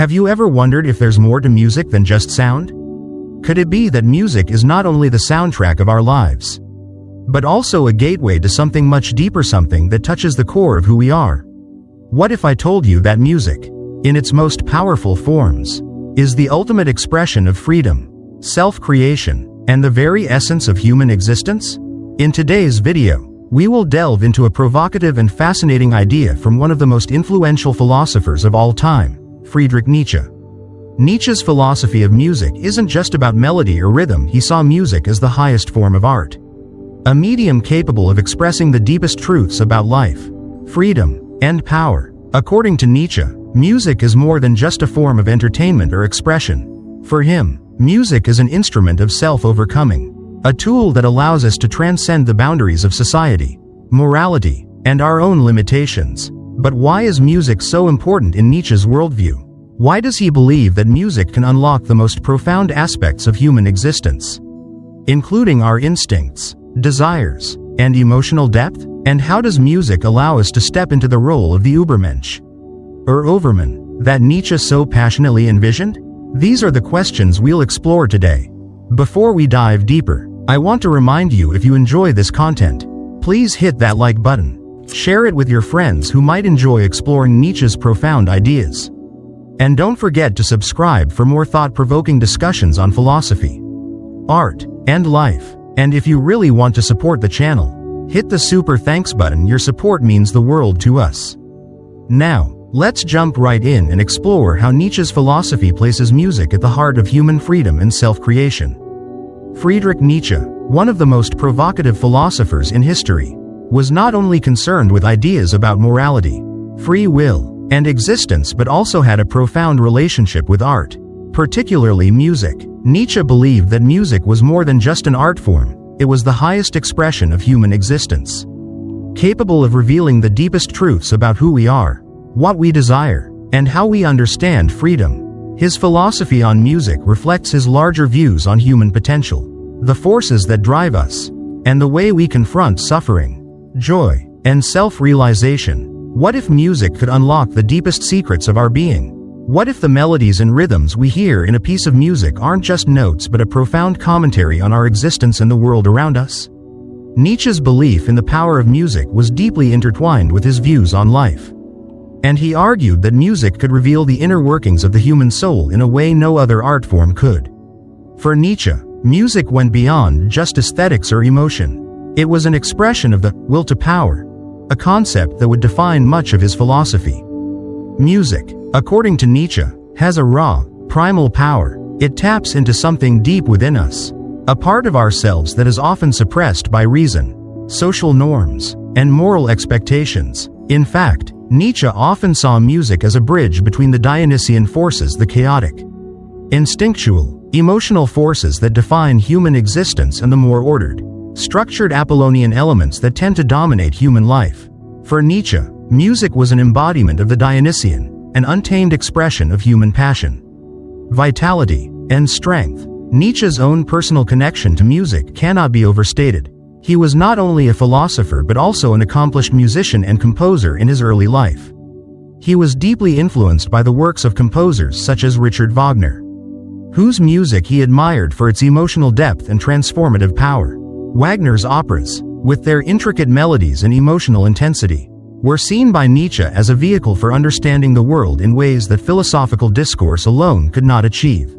Have you ever wondered if there's more to music than just sound? Could it be that music is not only the soundtrack of our lives, but also a gateway to something much deeper, something that touches the core of who we are? What if I told you that music, in its most powerful forms, is the ultimate expression of freedom, self-creation, and the very essence of human existence? In today's video, we will delve into a provocative and fascinating idea from one of the most influential philosophers of all time, Friedrich Nietzsche. Nietzsche's philosophy of music isn't just about melody or rhythm. He saw music as the highest form of art, a medium capable of expressing the deepest truths about life, freedom, and power. According to Nietzsche, music is more than just a form of entertainment or expression. For him, music is an instrument of self-overcoming, a tool that allows us to transcend the boundaries of society, morality, and our own limitations. But why is music so important in Nietzsche's worldview? Why does he believe that music can unlock the most profound aspects of human existence, including our instincts, desires, and emotional depth? And how does music allow us to step into the role of the Übermensch, or Overman, that Nietzsche so passionately envisioned? These are the questions we'll explore today. Before we dive deeper, I want to remind you, if you enjoy this content, please hit that like button. Share it with your friends who might enjoy exploring Nietzsche's profound ideas. And don't forget to subscribe for more thought-provoking discussions on philosophy, art, and life. And if you really want to support the channel, hit the super thanks button. Your support means the world to us. Now, let's jump right in and explore how Nietzsche's philosophy places music at the heart of human freedom and self-creation. Friedrich Nietzsche, one of the most provocative philosophers in history, was not only concerned with ideas about morality, free will, and existence, but also had a profound relationship with art, particularly music. Nietzsche believed that music was more than just an art form. It was the highest expression of human existence, capable of revealing the deepest truths about who we are, what we desire, and how we understand freedom. His philosophy on music reflects his larger views on human potential, the forces that drive us, and the way we confront suffering, joy, and self-realization. What if music could unlock the deepest secrets of our being? What if the melodies and rhythms we hear in a piece of music aren't just notes but a profound commentary on our existence and the world around us? Nietzsche's belief in the power of music was deeply intertwined with his views on life, and he argued that music could reveal the inner workings of the human soul in a way no other art form could. For Nietzsche, music went beyond just aesthetics or emotion. It was an expression of the will to power, a concept that would define much of his philosophy. Music, according to Nietzsche, has a raw, primal power. It taps into something deep within us, a part of ourselves that is often suppressed by reason, social norms, and moral expectations. In fact, Nietzsche often saw music as a bridge between the Dionysian forces, the chaotic, instinctual, emotional forces that define human existence, and the more ordered, structured Apollonian elements that tend to dominate human life. For Nietzsche, music was an embodiment of the Dionysian, an untamed expression of human passion, vitality, and strength. Nietzsche's own personal connection to music cannot be overstated. He was not only a philosopher but also an accomplished musician and composer in his early life. He was deeply influenced by the works of composers such as Richard Wagner, whose music he admired for its emotional depth and transformative power. Wagner's operas, with their intricate melodies and emotional intensity, were seen by Nietzsche as a vehicle for understanding the world in ways that philosophical discourse alone could not achieve.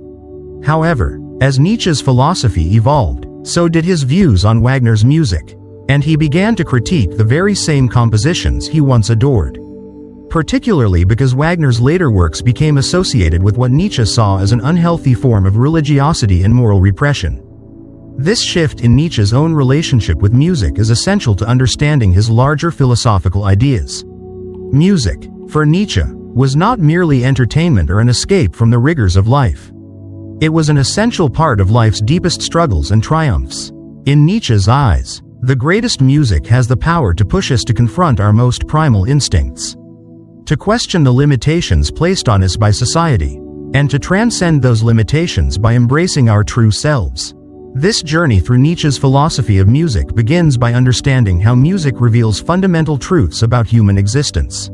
However, as Nietzsche's philosophy evolved, so did his views on Wagner's music, and he began to critique the very same compositions he once adored, particularly because Wagner's later works became associated with what Nietzsche saw as an unhealthy form of religiosity and moral repression. This shift in Nietzsche's own relationship with music is essential to understanding his larger philosophical ideas. Music, for Nietzsche, was not merely entertainment or an escape from the rigors of life. It was an essential part of life's deepest struggles and triumphs. In Nietzsche's eyes, the greatest music has the power to push us to confront our most primal instincts, to question the limitations placed on us by society, and to transcend those limitations by embracing our true selves. This journey through Nietzsche's philosophy of music begins by understanding how music reveals fundamental truths about human existence.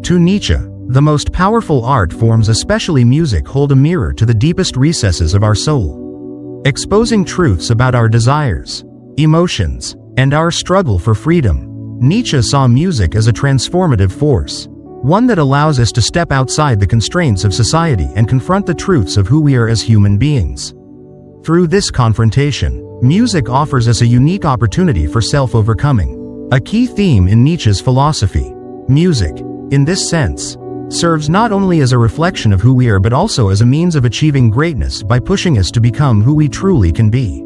To Nietzsche, The most powerful art forms, especially music, hold a mirror to the deepest recesses of our soul, exposing truths about our desires, emotions, and our struggle for freedom. Nietzsche saw music as a transformative force, one that allows us to step outside the constraints of society and confront the truths of who we are as human beings. Through this confrontation, music offers us a unique opportunity for self-overcoming, a key theme in Nietzsche's philosophy. Music, in this sense, serves not only as a reflection of who we are but also as a means of achieving greatness by pushing us to become who we truly can be.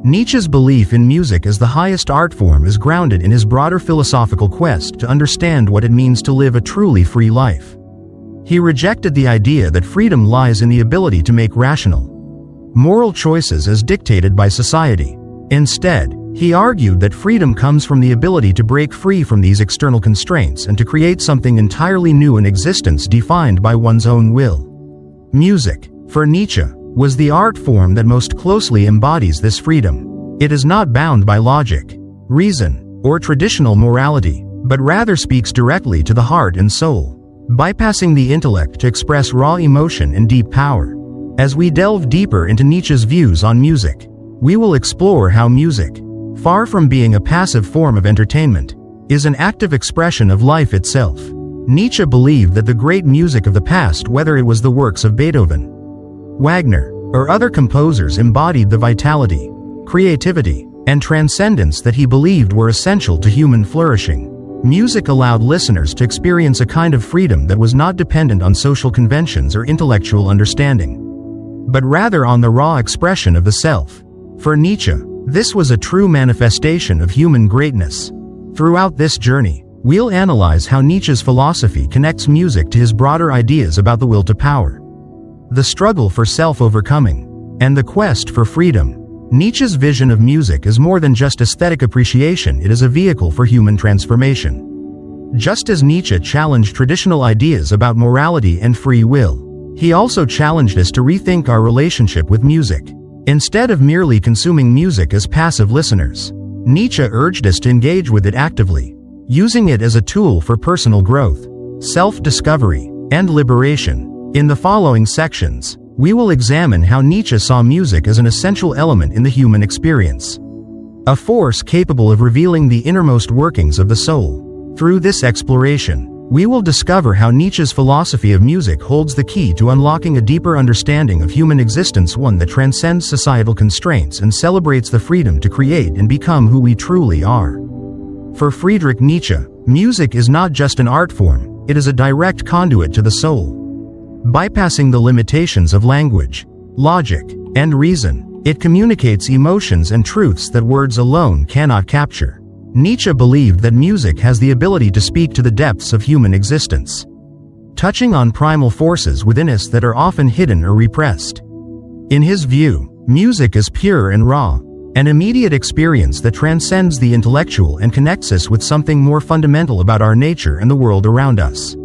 Nietzsche's belief in music as the highest art form is grounded in his broader philosophical quest to understand what it means to live a truly free life. He rejected the idea that freedom lies in the ability to make rational, moral choices as dictated by society. Instead, he argued that freedom comes from the ability to break free from these external constraints and to create something entirely new, an existence defined by one's own will. Music, for Nietzsche, was the art form that most closely embodies this freedom. It is not bound by logic, reason, or traditional morality, but rather speaks directly to the heart and soul, bypassing the intellect to express raw emotion and deep power. As we delve deeper into Nietzsche's views on music, we will explore how music, far from being a passive form of entertainment, is an active expression of life itself. Nietzsche believed that the great music of the past, whether it was the works of Beethoven, Wagner, or other composers, embodied the vitality, creativity, and transcendence that he believed were essential to human flourishing. Music allowed listeners to experience a kind of freedom that was not dependent on social conventions or intellectual understanding, but rather on the raw expression of the self. For Nietzsche, this was a true manifestation of human greatness. Throughout this journey, we'll analyze how Nietzsche's philosophy connects music to his broader ideas about the will to power, the struggle for self-overcoming, and the quest for freedom. Nietzsche's vision of music is more than just aesthetic appreciation, it is a vehicle for human transformation. Just as Nietzsche challenged traditional ideas about morality and free will, he also challenged us to rethink our relationship with music. Instead of merely consuming music as passive listeners, Nietzsche urged us to engage with it actively, using it as a tool for personal growth, self-discovery, and liberation. In the following sections, we will examine how Nietzsche saw music as an essential element in the human experience, a force capable of revealing the innermost workings of the soul. Through this exploration, we will discover how Nietzsche's philosophy of music holds the key to unlocking a deeper understanding of human existence, one that transcends societal constraints and celebrates the freedom to create and become who we truly are. For Friedrich Nietzsche, music is not just an art form, it is a direct conduit to the soul. Bypassing the limitations of language, logic, and reason, it communicates emotions and truths that words alone cannot capture. Nietzsche believed that music has the ability to speak to the depths of human existence, touching on primal forces within us that are often hidden or repressed. In his view, music is pure and raw, an immediate experience that transcends the intellectual and connects us with something more fundamental about our nature and the world around us.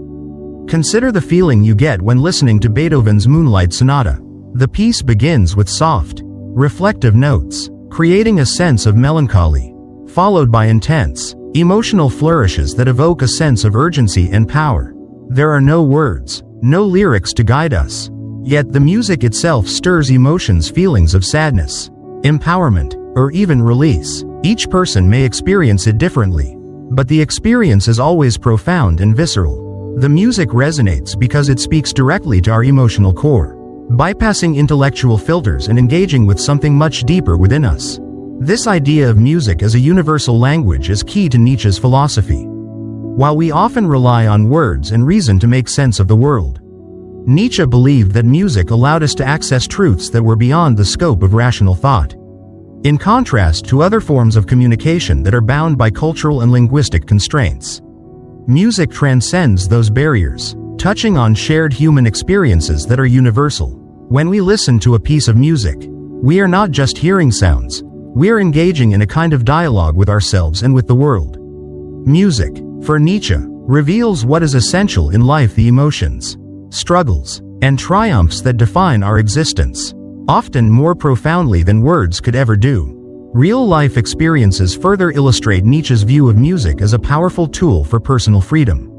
Consider the feeling you get when listening to Beethoven's Moonlight Sonata. The piece begins with soft, reflective notes, creating a sense of melancholy, followed by intense, emotional flourishes that evoke a sense of urgency and power. There are no words, no lyrics to guide us, yet the music itself stirs emotions, feelings of sadness, empowerment, or even release. Each person may experience it differently, but the experience is always profound and visceral. The music resonates because it speaks directly to our emotional core, bypassing intellectual filters and engaging with something much deeper within us. This idea of music as a universal language is key to Nietzsche's philosophy. While we often rely on words and reason to make sense of the world, Nietzsche believed that music allowed us to access truths that were beyond the scope of rational thought. In contrast to other forms of communication that are bound by cultural and linguistic constraints, music transcends those barriers, touching on shared human experiences that are universal. When we listen to a piece of music, we are not just hearing sounds, we are engaging in a kind of dialogue with ourselves and with the world. Music, for Nietzsche, reveals what is essential in life: the emotions, struggles, and triumphs that define our existence, often more profoundly than words could ever do. Real-life experiences further illustrate Nietzsche's view of music as a powerful tool for personal freedom.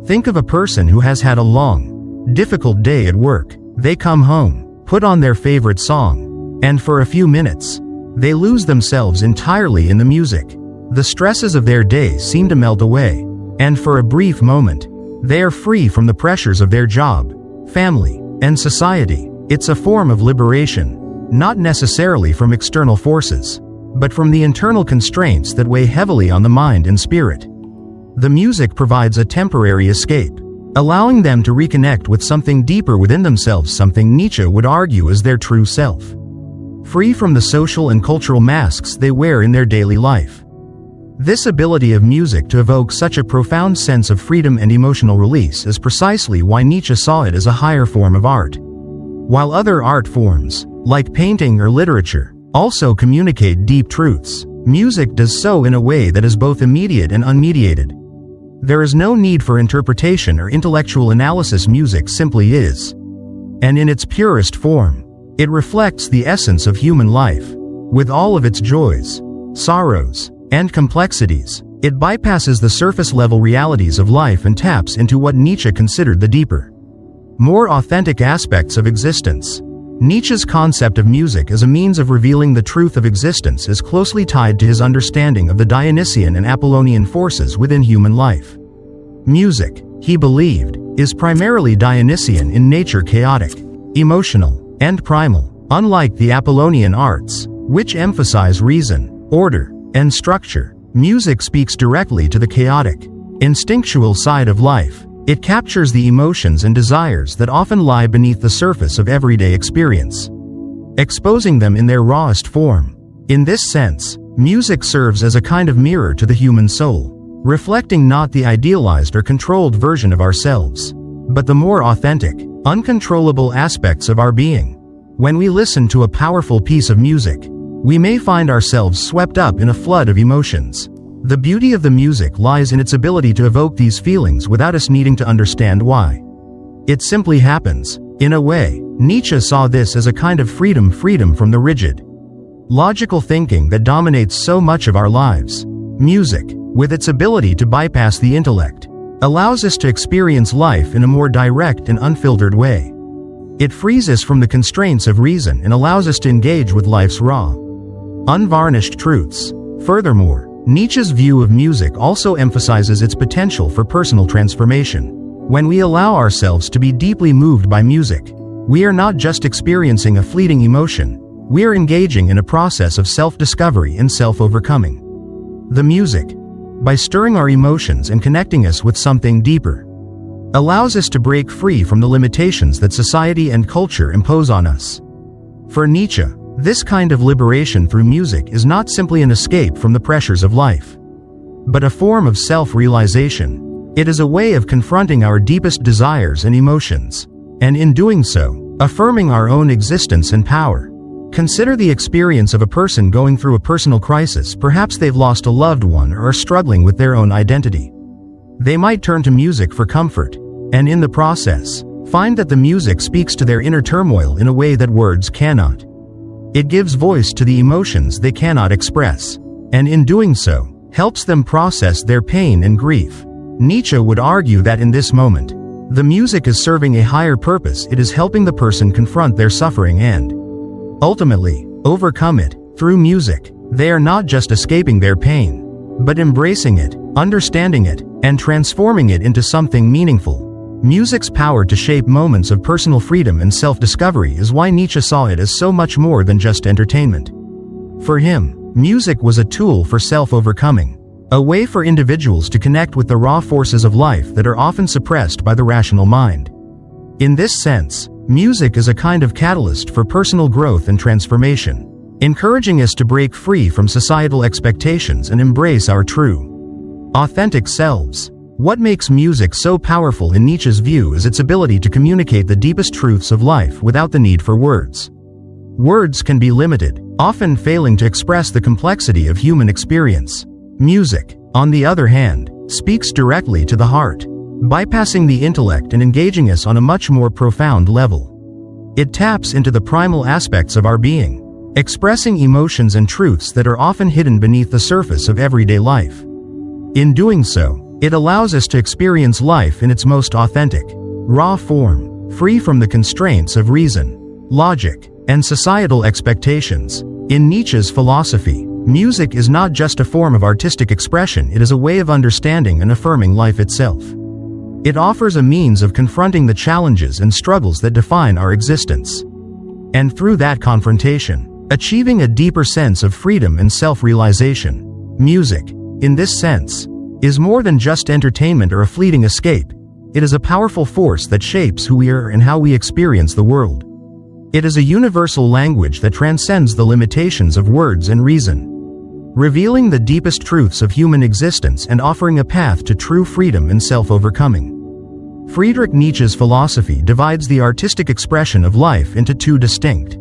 Think of a person who has had a long, difficult day at work. They come home, put on their favorite song, and for a few minutes, they lose themselves entirely in the music. The stresses of their day seem to melt away, and for a brief moment, they are free from the pressures of their job, family, and society. It's a form of liberation, not necessarily from external forces, but from the internal constraints that weigh heavily on the mind and spirit. The music provides a temporary escape, allowing them to reconnect with something deeper within themselves, something Nietzsche would argue is their true self, free from the social and cultural masks they wear in their daily life. This ability of music to evoke such a profound sense of freedom and emotional release is precisely why Nietzsche saw it as a higher form of art. While other art forms, like painting or literature, also communicate deep truths, music does so in a way that is both immediate and unmediated. There is no need for interpretation or intellectual analysis. Music simply is. And in its purest form, it reflects the essence of human life. With all of its joys, sorrows, and complexities, it bypasses the surface-level realities of life and taps into what Nietzsche considered the deeper, more authentic aspects of existence. Nietzsche's concept of music as a means of revealing the truth of existence is closely tied to his understanding of the Dionysian and Apollonian forces within human life. Music, he believed, is primarily Dionysian in nature, chaotic, emotional, and primal. Unlike the Apollonian arts, which emphasize reason, order, and structure, music speaks directly to the chaotic, instinctual side of life. It captures the emotions and desires that often lie beneath the surface of everyday experience, exposing them in their rawest form. In this sense, music serves as a kind of mirror to the human soul, reflecting not the idealized or controlled version of ourselves, but the more authentic, uncontrollable aspects of our being. When we listen to a powerful piece of music, we may find ourselves swept up in a flood of emotions. The beauty of the music lies in its ability to evoke these feelings without us needing to understand why. It simply happens. In a way, Nietzsche saw this as a kind of freedom from the rigid, logical thinking that dominates so much of our lives. Music, with its ability to bypass the intellect, allows us to experience life in a more direct and unfiltered way. It frees us from the constraints of reason and allows us to engage with life's raw, unvarnished truths. Furthermore, Nietzsche's view of music also emphasizes its potential for personal transformation. When we allow ourselves to be deeply moved by music, we are not just experiencing a fleeting emotion, we are engaging in a process of self-discovery and self-overcoming. The music, by stirring our emotions and connecting us with something deeper, allows us to break free from the limitations that society and culture impose on us. For Nietzsche, this kind of liberation through music is not simply an escape from the pressures of life, but a form of self-realization. It is a way of confronting our deepest desires and emotions, and in doing so, affirming our own existence and power. Consider the experience of a person going through a personal crisis. Perhaps they've lost a loved one or are struggling with their own identity. They might turn to music for comfort, and in the process, find that the music speaks to their inner turmoil in a way that words cannot. It gives voice to the emotions they cannot express, and in doing so, helps them process their pain and grief. Nietzsche would argue that in this moment, the music is serving a higher purpose. It is helping the person confront their suffering and, ultimately, overcome it. Through music, they are not just escaping their pain, but embracing it, understanding it, and transforming it into something meaningful. Music's power to shape moments of personal freedom and self-discovery is why Nietzsche saw it as so much more than just entertainment. For him, music was a tool for self-overcoming, a way for individuals to connect with the raw forces of life that are often suppressed by the rational mind. In this sense, music is a kind of catalyst for personal growth and transformation, encouraging us to break free from societal expectations and embrace our true, authentic selves. What makes music so powerful in Nietzsche's view is its ability to communicate the deepest truths of life without the need for words. Words can be limited, often failing to express the complexity of human experience. Music, on the other hand, speaks directly to the heart, bypassing the intellect and engaging us on a much more profound level. It taps into the primal aspects of our being, expressing emotions and truths that are often hidden beneath the surface of everyday life. In doing so, It allows us to experience life in its most authentic, raw form, free from the constraints of reason, logic, and societal expectations. In Nietzsche's philosophy, music is not just a form of artistic expression, it is a way of understanding and affirming life itself. It offers a means of confronting the challenges and struggles that define our existence. And through that confrontation, achieving a deeper sense of freedom and self-realization. Music, in this sense, is more than just entertainment or a fleeting escape. It is a powerful force that shapes who we are and how we experience the world. It is a universal language that transcends the limitations of words and reason, revealing the deepest truths of human existence and offering a path to true freedom and self-overcoming. Friedrich Nietzsche's philosophy divides the artistic expression of life into two distinct,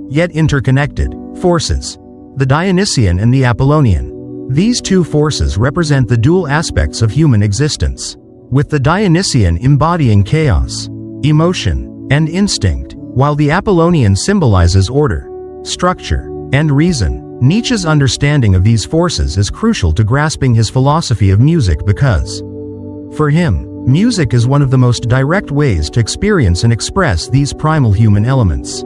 yet interconnected, forces: the Dionysian and the Apollonian. These two forces represent the dual aspects of human existence, with the Dionysian embodying chaos, emotion, and instinct, while the Apollonian symbolizes order, structure, and reason. Nietzsche's understanding of these forces is crucial to grasping his philosophy of music because, for him, music is one of the most direct ways to experience and express these primal human elements.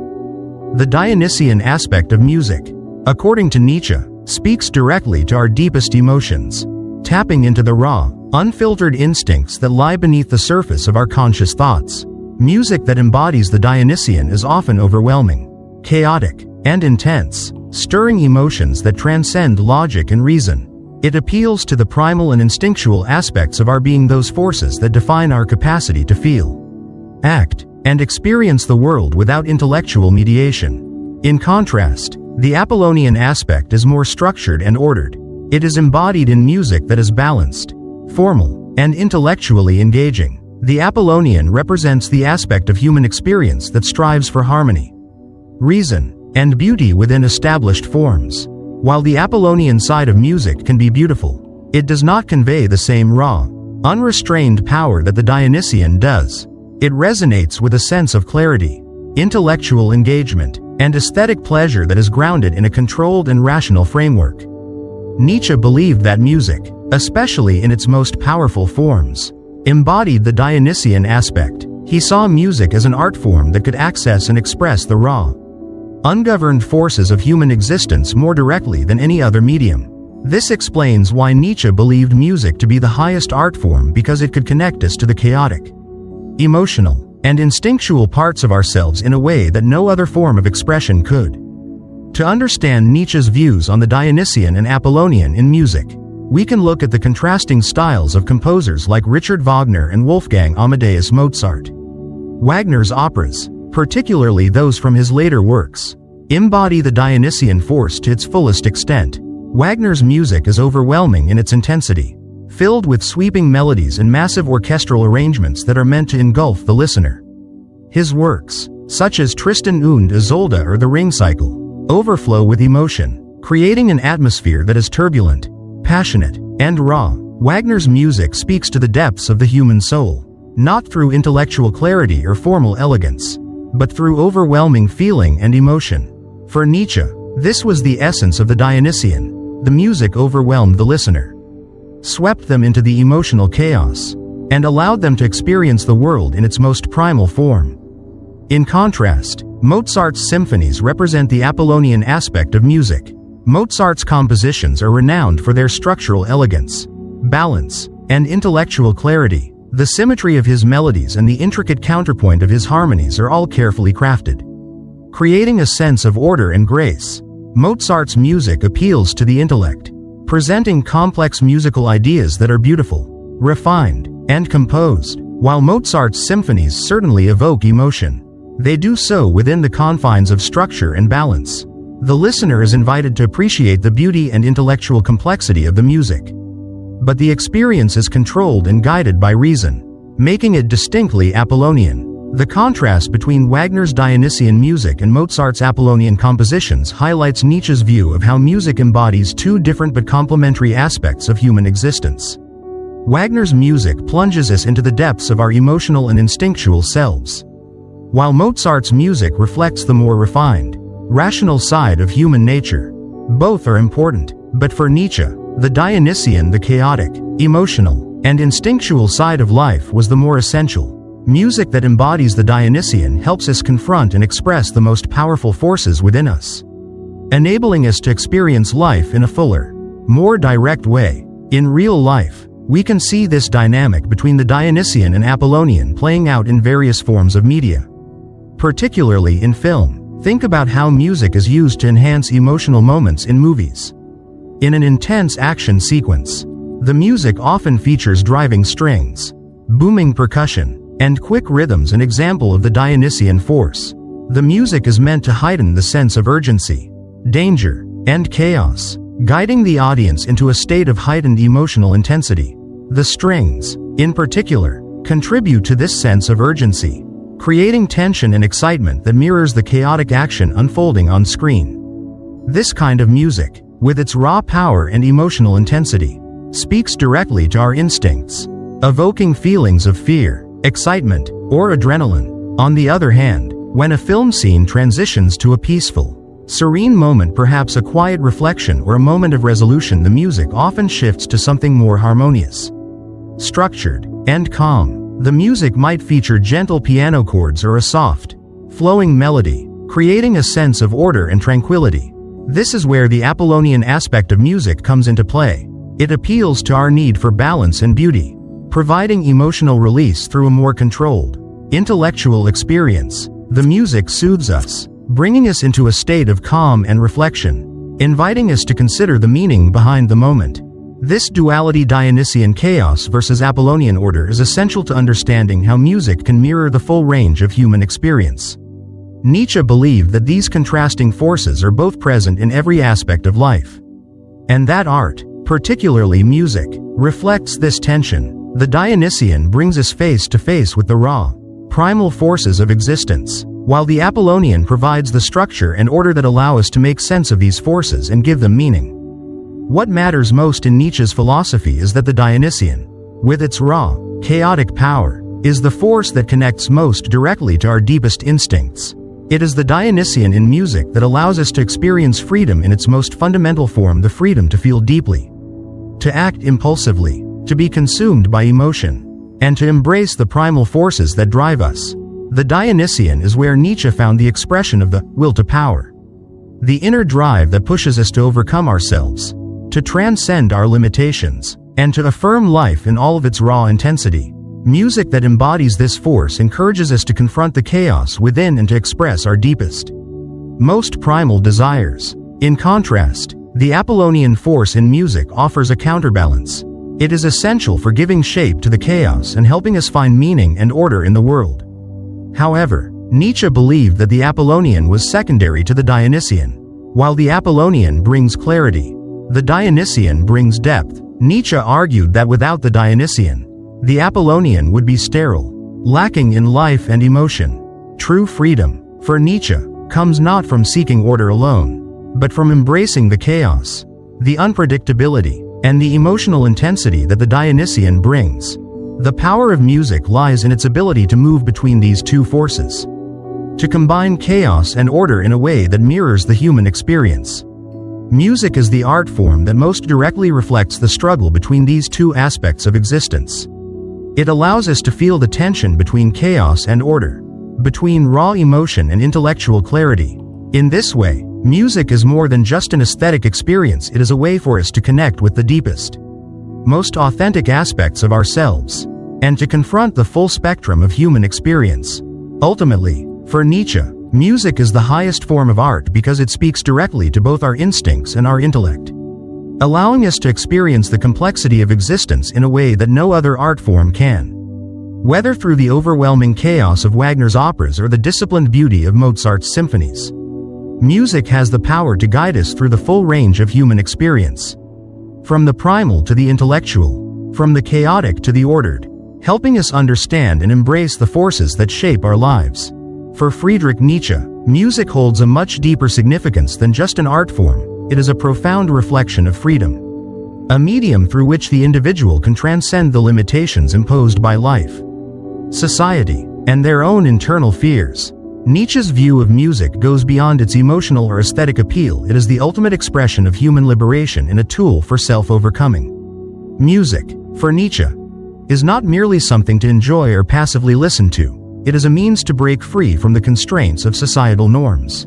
The Dionysian aspect of music, according to Nietzsche, speaks directly to our deepest emotions, tapping into the raw, unfiltered instincts that lie beneath the surface of our conscious thoughts. Music that embodies the Dionysian is often overwhelming, chaotic, and intense, stirring emotions that transcend logic and reason. It appeals to the primal and instinctual aspects of our being, those forces that define our capacity to feel, act, and experience the world without intellectual mediation. In contrast, the Apollonian aspect is more structured and ordered. It is embodied in music that is balanced, formal, and intellectually engaging. The Apollonian represents the aspect of human experience that strives for harmony, reason, and beauty within established forms. While the Apollonian side of music can be beautiful, it does not convey the same raw, unrestrained power that the Dionysian does. It resonates with a sense of clarity, intellectual engagement, and aesthetic pleasure that is grounded in a controlled and rational framework. Nietzsche believed that music, especially in its most powerful forms, embodied the Dionysian aspect. He saw music as an art form that could access and express the raw, ungoverned forces of human existence more directly than any other medium. This explains why Nietzsche believed music to be the highest art form, because it could connect us to the chaotic, emotional, and instinctual parts of ourselves in a way that no other form of expression could. To understand Nietzsche's views on the Dionysian and Apollonian in music, we can look at the contrasting styles of composers like Richard Wagner and Wolfgang Amadeus Mozart. Wagner's operas, particularly those from his later works, embody the Dionysian force to its fullest extent. Wagner's music is overwhelming in its intensity, filled with sweeping melodies and massive orchestral arrangements that are meant to engulf the listener. His works, such as Tristan und Isolde or The Ring Cycle, overflow with emotion, creating an atmosphere that is turbulent, passionate, and raw. Wagner's music speaks to the depths of the human soul, not through intellectual clarity or formal elegance, but through overwhelming feeling and emotion. For Nietzsche, this was the essence of the Dionysian. The music overwhelmed the listener, swept them into the emotional chaos, and allowed them to experience the world in its most primal form. In contrast, Mozart's symphonies represent the Apollonian aspect of music. Mozart's compositions are renowned for their structural elegance, balance, and intellectual clarity. The symmetry of his melodies and the intricate counterpoint of his harmonies are all carefully crafted, creating a sense of order and grace. Mozart's music appeals to the intellect, presenting complex musical ideas that are beautiful, refined, and composed. While Mozart's symphonies certainly evoke emotion, they do so within the confines of structure and balance. The listener is invited to appreciate the beauty and intellectual complexity of the music, but the experience is controlled and guided by reason, making it distinctly Apollonian. The contrast between Wagner's Dionysian music and Mozart's Apollonian compositions highlights Nietzsche's view of how music embodies two different but complementary aspects of human existence. Wagner's music plunges us into the depths of our emotional and instinctual selves, while Mozart's music reflects the more refined, rational side of human nature. Both are important, but for Nietzsche, the Dionysian, the chaotic, emotional, and instinctual side of life was the more essential. Music that embodies the Dionysian helps us confront and express the most powerful forces within us, enabling us to experience life in a fuller, more direct way. In real life, we can see this dynamic between the Dionysian and Apollonian playing out in various forms of media, particularly in film. Think about how music is used to enhance emotional moments in movies. In an intense action sequence, the music often features driving strings, booming percussion, and quick rhythms, an example of the Dionysian force. The music is meant to heighten the sense of urgency, danger, and chaos, guiding the audience into a state of heightened emotional intensity. The strings, in particular, contribute to this sense of urgency, creating tension and excitement that mirrors the chaotic action unfolding on screen. This kind of music, with its raw power and emotional intensity, speaks directly to our instincts, evoking feelings of fear, excitement, or adrenaline. On the other hand, when a film scene transitions to a peaceful, serene moment, perhaps a quiet reflection or a moment of resolution, the music often shifts to something more harmonious, structured, and calm. The music might feature gentle piano chords or a soft, flowing melody, creating a sense of order and tranquility. This is where the Apollonian aspect of music comes into play. It appeals to our need for balance and beauty, providing emotional release through a more controlled, intellectual experience. The music soothes us, bringing us into a state of calm and reflection, inviting us to consider the meaning behind the moment. This duality, Dionysian chaos versus Apollonian order, is essential to understanding how music can mirror the full range of human experience. Nietzsche believed that these contrasting forces are both present in every aspect of life, and that art, particularly music, reflects this tension. The Dionysian brings us face to face with the raw, primal forces of existence, while the Apollonian provides the structure and order that allow us to make sense of these forces and give them meaning. What matters most in Nietzsche's philosophy is that the Dionysian, with its raw, chaotic power, is the force that connects most directly to our deepest instincts. It is the Dionysian in music that allows us to experience freedom in its most fundamental form, the freedom to feel deeply, to act impulsively, to be consumed by emotion, and to embrace the primal forces that drive us. The Dionysian is where Nietzsche found the expression of the will to power, the inner drive that pushes us to overcome ourselves, to transcend our limitations, and to affirm life in all of its raw intensity. Music that embodies this force encourages us to confront the chaos within and to express our deepest, most primal desires. In contrast, the Apollonian force in music offers a counterbalance. It is essential for giving shape to the chaos and helping us find meaning and order in the world. However, Nietzsche believed that the Apollonian was secondary to the Dionysian. While the Apollonian brings clarity, the Dionysian brings depth. Nietzsche argued that without the Dionysian, the Apollonian would be sterile, lacking in life and emotion. True freedom, for Nietzsche, comes not from seeking order alone, but from embracing the chaos, the unpredictability, and the emotional intensity that the Dionysian brings. The power of music lies in its ability to move between these two forces, to combine chaos and order in a way that mirrors the human experience. Music is the art form that most directly reflects the struggle between these two aspects of existence. It allows us to feel the tension between chaos and order, between raw emotion and intellectual clarity. In this way, music is more than just an aesthetic experience. It is a way for us to connect with the deepest, most authentic aspects of ourselves, and to confront the full spectrum of human experience. Ultimately, for Nietzsche, music is the highest form of art because it speaks directly to both our instincts and our intellect, allowing us to experience the complexity of existence in a way that no other art form can. Whether through the overwhelming chaos of Wagner's operas or the disciplined beauty of Mozart's symphonies, music has the power to guide us through the full range of human experience, from the primal to the intellectual, from the chaotic to the ordered, helping us understand and embrace the forces that shape our lives. For Friedrich Nietzsche, music holds a much deeper significance than just an art form. It is a profound reflection of freedom, a medium through which the individual can transcend the limitations imposed by life, society, and their own internal fears. Nietzsche's view of music goes beyond its emotional or aesthetic appeal. It is the ultimate expression of human liberation and a tool for self-overcoming. Music, for Nietzsche, is not merely something to enjoy or passively listen to. It is a means to break free from the constraints of societal norms,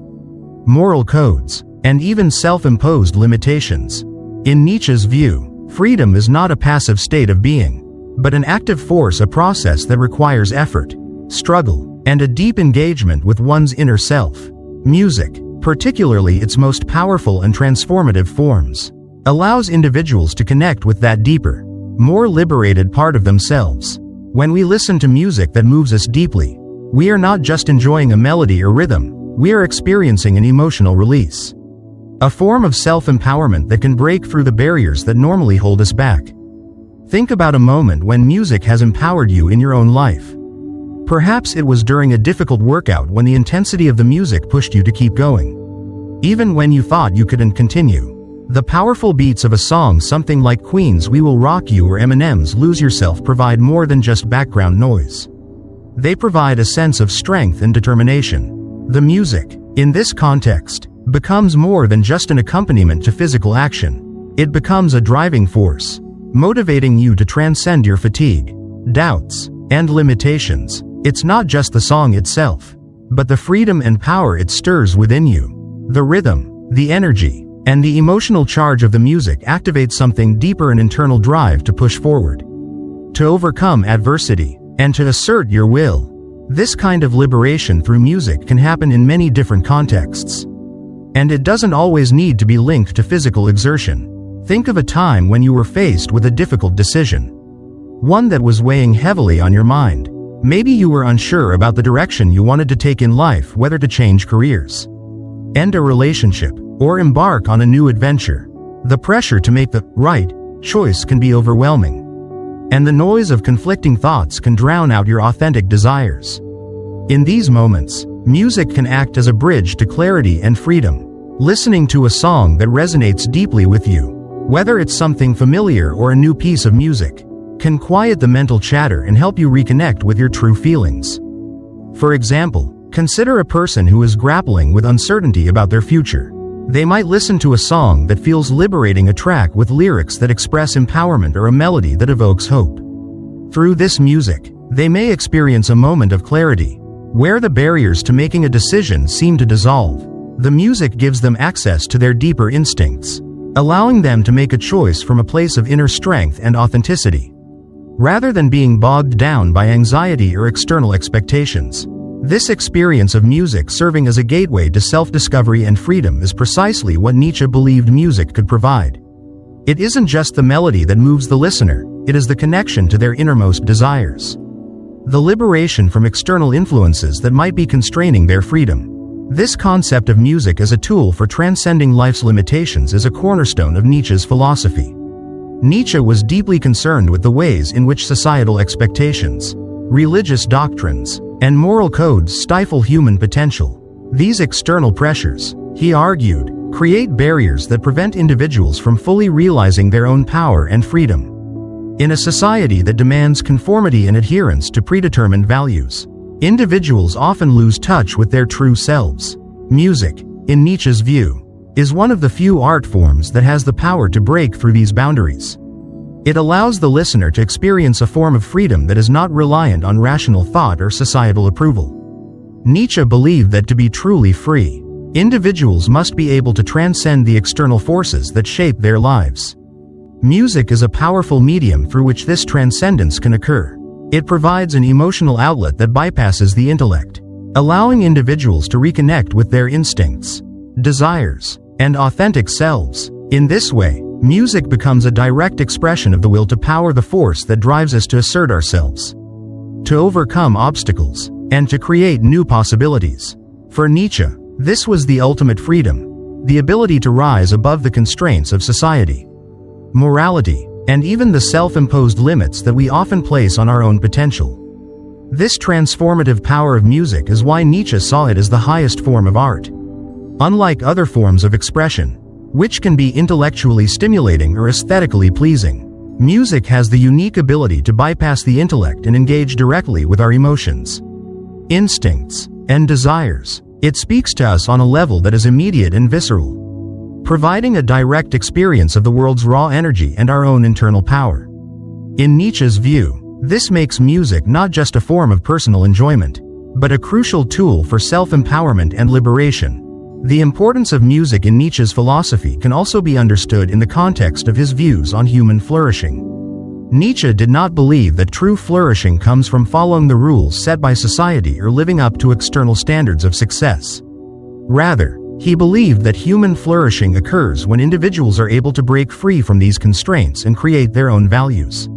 moral codes, and even self-imposed limitations. In Nietzsche's view, freedom is not a passive state of being, but an active force, a process that requires effort, struggle, and a deep engagement with one's inner self. Music, particularly its most powerful and transformative forms, allows individuals to connect with that deeper, more liberated part of themselves. When we listen to music that moves us deeply, we are not just enjoying a melody or rhythm, we are experiencing an emotional release, a form of self-empowerment that can break through the barriers that normally hold us back. Think about a moment when music has empowered you in your own life. Perhaps it was during a difficult workout when the intensity of the music pushed you to keep going, even when you thought you couldn't continue. The powerful beats of a song, something like Queen's We Will Rock You or Eminem's Lose Yourself, provide more than just background noise. They provide a sense of strength and determination. The music, in this context, becomes more than just an accompaniment to physical action. It becomes a driving force, motivating you to transcend your fatigue, doubts, and limitations. It's not just the song itself, but the freedom and power it stirs within you. The rhythm, the energy, and the emotional charge of the music activates something deeper, an internal drive to push forward, to overcome adversity, and to assert your will. This kind of liberation through music can happen in many different contexts, and it doesn't always need to be linked to physical exertion. Think of a time when you were faced with a difficult decision, one that was weighing heavily on your mind. Maybe you were unsure about the direction you wanted to take in life, whether to change careers, end a relationship, or embark on a new adventure. The pressure to make the right choice can be overwhelming, and the noise of conflicting thoughts can drown out your authentic desires. In these moments, music can act as a bridge to clarity and freedom. Listening to a song that resonates deeply with you, whether it's something familiar or a new piece of music, can quiet the mental chatter and help you reconnect with your true feelings. For example, consider a person who is grappling with uncertainty about their future. They might listen to a song that feels liberating, a track with lyrics that express empowerment, or a melody that evokes hope. Through this music, they may experience a moment of clarity, where the barriers to making a decision seem to dissolve. The music gives them access to their deeper instincts, allowing them to make a choice from a place of inner strength and authenticity, rather than being bogged down by anxiety or external expectations. This experience of music serving as a gateway to self-discovery and freedom is precisely what Nietzsche believed music could provide. It isn't just the melody that moves the listener, it is the connection to their innermost desires, the liberation from external influences that might be constraining their freedom. This concept of music as a tool for transcending life's limitations is a cornerstone of Nietzsche's philosophy. Nietzsche was deeply concerned with the ways in which societal expectations, religious doctrines, and moral codes stifle human potential. These external pressures, he argued, create barriers that prevent individuals from fully realizing their own power and freedom. In a society that demands conformity and adherence to predetermined values, individuals often lose touch with their true selves. Music, in Nietzsche's view, is one of the few art forms that has the power to break through these boundaries. It allows the listener to experience a form of freedom that is not reliant on rational thought or societal approval. Nietzsche believed that to be truly free, individuals must be able to transcend the external forces that shape their lives. Music is a powerful medium through which this transcendence can occur. It provides an emotional outlet that bypasses the intellect, allowing individuals to reconnect with their instincts, desires, and authentic selves. In this way, music becomes a direct expression of the will to power, the force that drives us to assert ourselves, to overcome obstacles, and to create new possibilities. For Nietzsche, this was the ultimate freedom, the ability to rise above the constraints of society, morality, and even the self-imposed limits that we often place on our own potential. This transformative power of music is why Nietzsche saw it as the highest form of art. Unlike other forms of expression, which can be intellectually stimulating or aesthetically pleasing, music has the unique ability to bypass the intellect and engage directly with our emotions, instincts, and desires. It speaks to us on a level that is immediate and visceral, providing a direct experience of the world's raw energy and our own internal power. In Nietzsche's view, This makes music not just a form of personal enjoyment, but a crucial tool for self-empowerment and liberation. The importance of music in Nietzsche's philosophy can also be understood in the context of his views on human flourishing. Nietzsche did not believe that true flourishing comes from following the rules set by society or living up to external standards of success. Rather, he believed that human flourishing occurs when individuals are able to break free from these constraints and create their own values.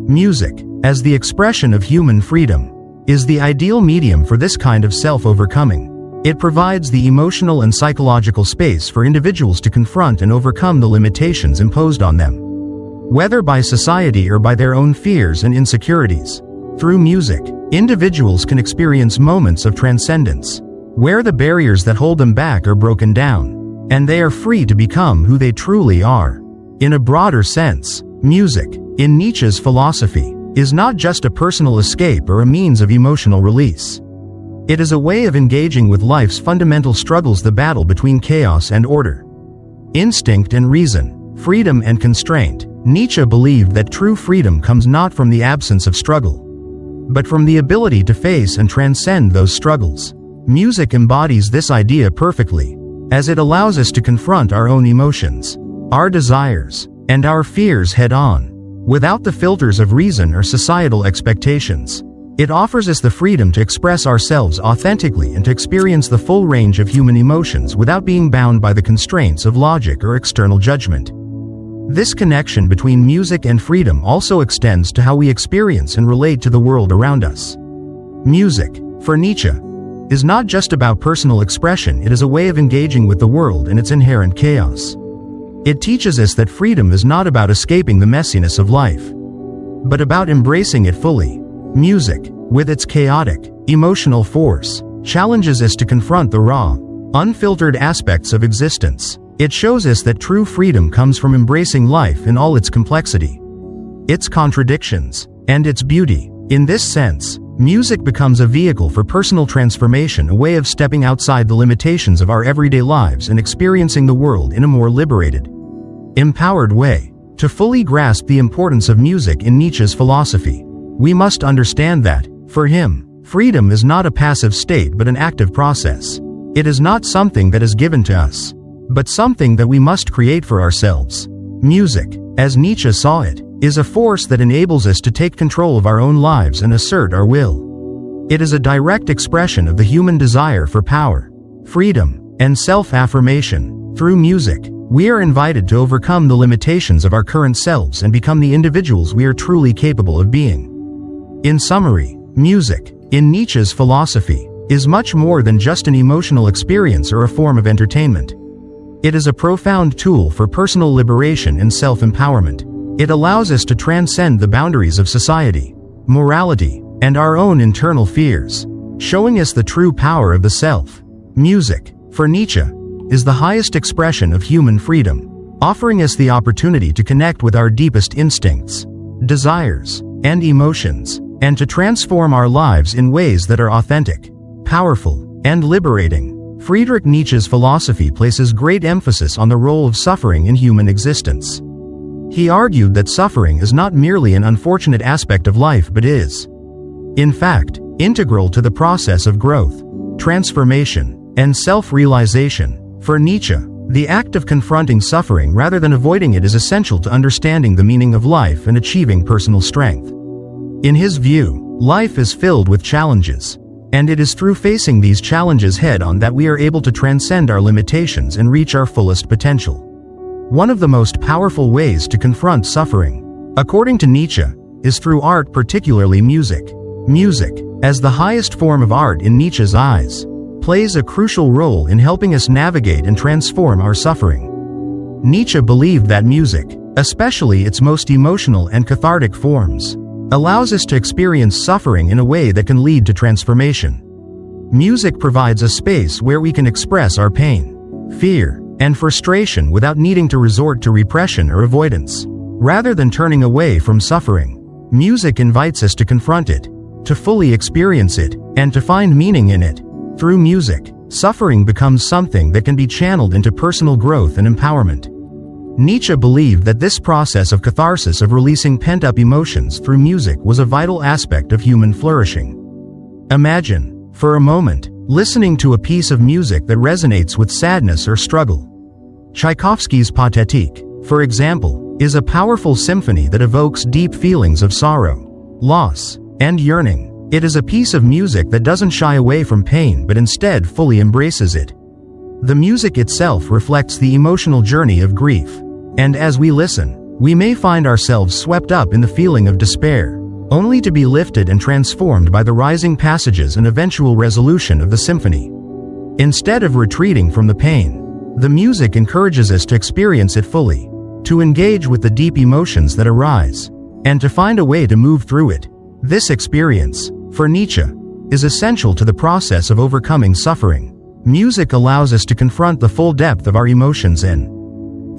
Music, as the expression of human freedom, is the ideal medium for this kind of self-overcoming. It provides the emotional and psychological space for individuals to confront and overcome the limitations imposed on them, whether by society or by their own fears and insecurities. Through music, individuals can experience moments of transcendence, where the barriers that hold them back are broken down, and they are free to become who they truly are. In a broader sense, music, in Nietzsche's philosophy, is not just a personal escape or a means of emotional release. It is a way of engaging with life's fundamental struggles, the battle between chaos and order, instinct and reason, freedom and constraint. Nietzsche believed that true freedom comes not from the absence of struggle, but from the ability to face and transcend those struggles. Music embodies this idea perfectly, as it allows us to confront our own emotions, our desires, and our fears head-on, without the filters of reason or societal expectations. It offers us the freedom to express ourselves authentically and to experience the full range of human emotions without being bound by the constraints of logic or external judgment. This connection between music and freedom also extends to how we experience and relate to the world around us. Music, for Nietzsche, is not just about personal expression, it is a way of engaging with the world and its inherent chaos. It teaches us that freedom is not about escaping the messiness of life, but about embracing it fully. Music, with its chaotic, emotional force, challenges us to confront the raw, unfiltered aspects of existence. It shows us that true freedom comes from embracing life in all its complexity, its contradictions, and its beauty. In this sense, music becomes a vehicle for personal transformation, a way of stepping outside the limitations of our everyday lives and experiencing the world in a more liberated, empowered way. To fully grasp the importance of music in Nietzsche's philosophy, we must understand that, for him, freedom is not a passive state but an active process. It is not something that is given to us, but something that we must create for ourselves. Music, as Nietzsche saw it, is a force that enables us to take control of our own lives and assert our will. It is a direct expression of the human desire for power, freedom, and self-affirmation. Through music, we are invited to overcome the limitations of our current selves and become the individuals we are truly capable of being. In summary, music, in Nietzsche's philosophy, is much more than just an emotional experience or a form of entertainment. It is a profound tool for personal liberation and self-empowerment. It allows us to transcend the boundaries of society, morality, and our own internal fears, showing us the true power of the self. Music, for Nietzsche, is the highest expression of human freedom, offering us the opportunity to connect with our deepest instincts, desires, and emotions, and to transform our lives in ways that are authentic, powerful, and liberating. Friedrich Nietzsche's philosophy places great emphasis on the role of suffering in human existence. He argued that suffering is not merely an unfortunate aspect of life but is, in fact, integral to the process of growth, transformation, and self-realization. For Nietzsche, the act of confronting suffering rather than avoiding it is essential to understanding the meaning of life and achieving personal strength. In his view, life is filled with challenges, and it is through facing these challenges head-on that we are able to transcend our limitations and reach our fullest potential. One of the most powerful ways to confront suffering, according to Nietzsche, is through art, particularly music. Music, as the highest form of art in Nietzsche's eyes, plays a crucial role in helping us navigate and transform our suffering. Nietzsche believed that music, especially its most emotional and cathartic forms, allows us to experience suffering in a way that can lead to transformation. Music provides a space where we can express our pain, fear, and frustration without needing to resort to repression or avoidance. Rather than turning away from suffering, music invites us to confront it, to fully experience it, and to find meaning in it. Through music, suffering becomes something that can be channeled into personal growth and empowerment. Nietzsche believed that this process of catharsis, of releasing pent-up emotions through music, was a vital aspect of human flourishing. Imagine, for a moment, listening to a piece of music that resonates with sadness or struggle. Tchaikovsky's Pathétique, for example, is a powerful symphony that evokes deep feelings of sorrow, loss, and yearning. It is a piece of music that doesn't shy away from pain but instead fully embraces it. The music itself reflects the emotional journey of grief, and as we listen, we may find ourselves swept up in the feeling of despair, only to be lifted and transformed by the rising passages and eventual resolution of the symphony. Instead of retreating from the pain, the music encourages us to experience it fully, to engage with the deep emotions that arise, and to find a way to move through it. This experience, for Nietzsche, is essential to the process of overcoming suffering. Music allows us to confront the full depth of our emotions and,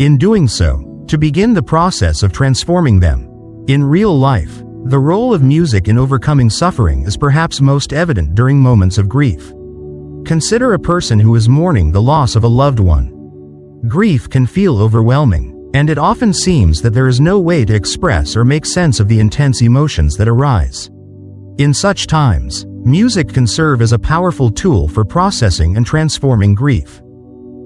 in doing so, to begin the process of transforming them. In real life, the role of music in overcoming suffering is perhaps most evident during moments of grief. Consider a person who is mourning the loss of a loved one. Grief can feel overwhelming, and it often seems that there is no way to express or make sense of the intense emotions that arise. In such times, music can serve as a powerful tool for processing and transforming grief.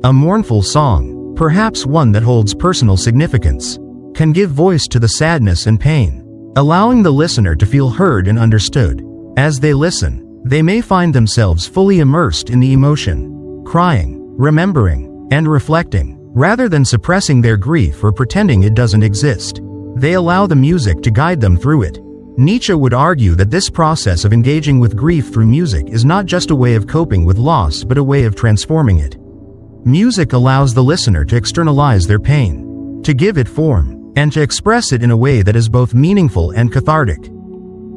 A mournful song, perhaps one that holds personal significance, can give voice to the sadness and pain, allowing the listener to feel heard and understood. As they listen, they may find themselves fully immersed in the emotion, crying, remembering, and reflecting, rather than suppressing their grief or pretending it doesn't exist. They allow the music to guide them through it. Nietzsche would argue that this process of engaging with grief through music is not just a way of coping with loss but a way of transforming it. Music allows the listener to externalize their pain, to give it form, and to express it in a way that is both meaningful and cathartic.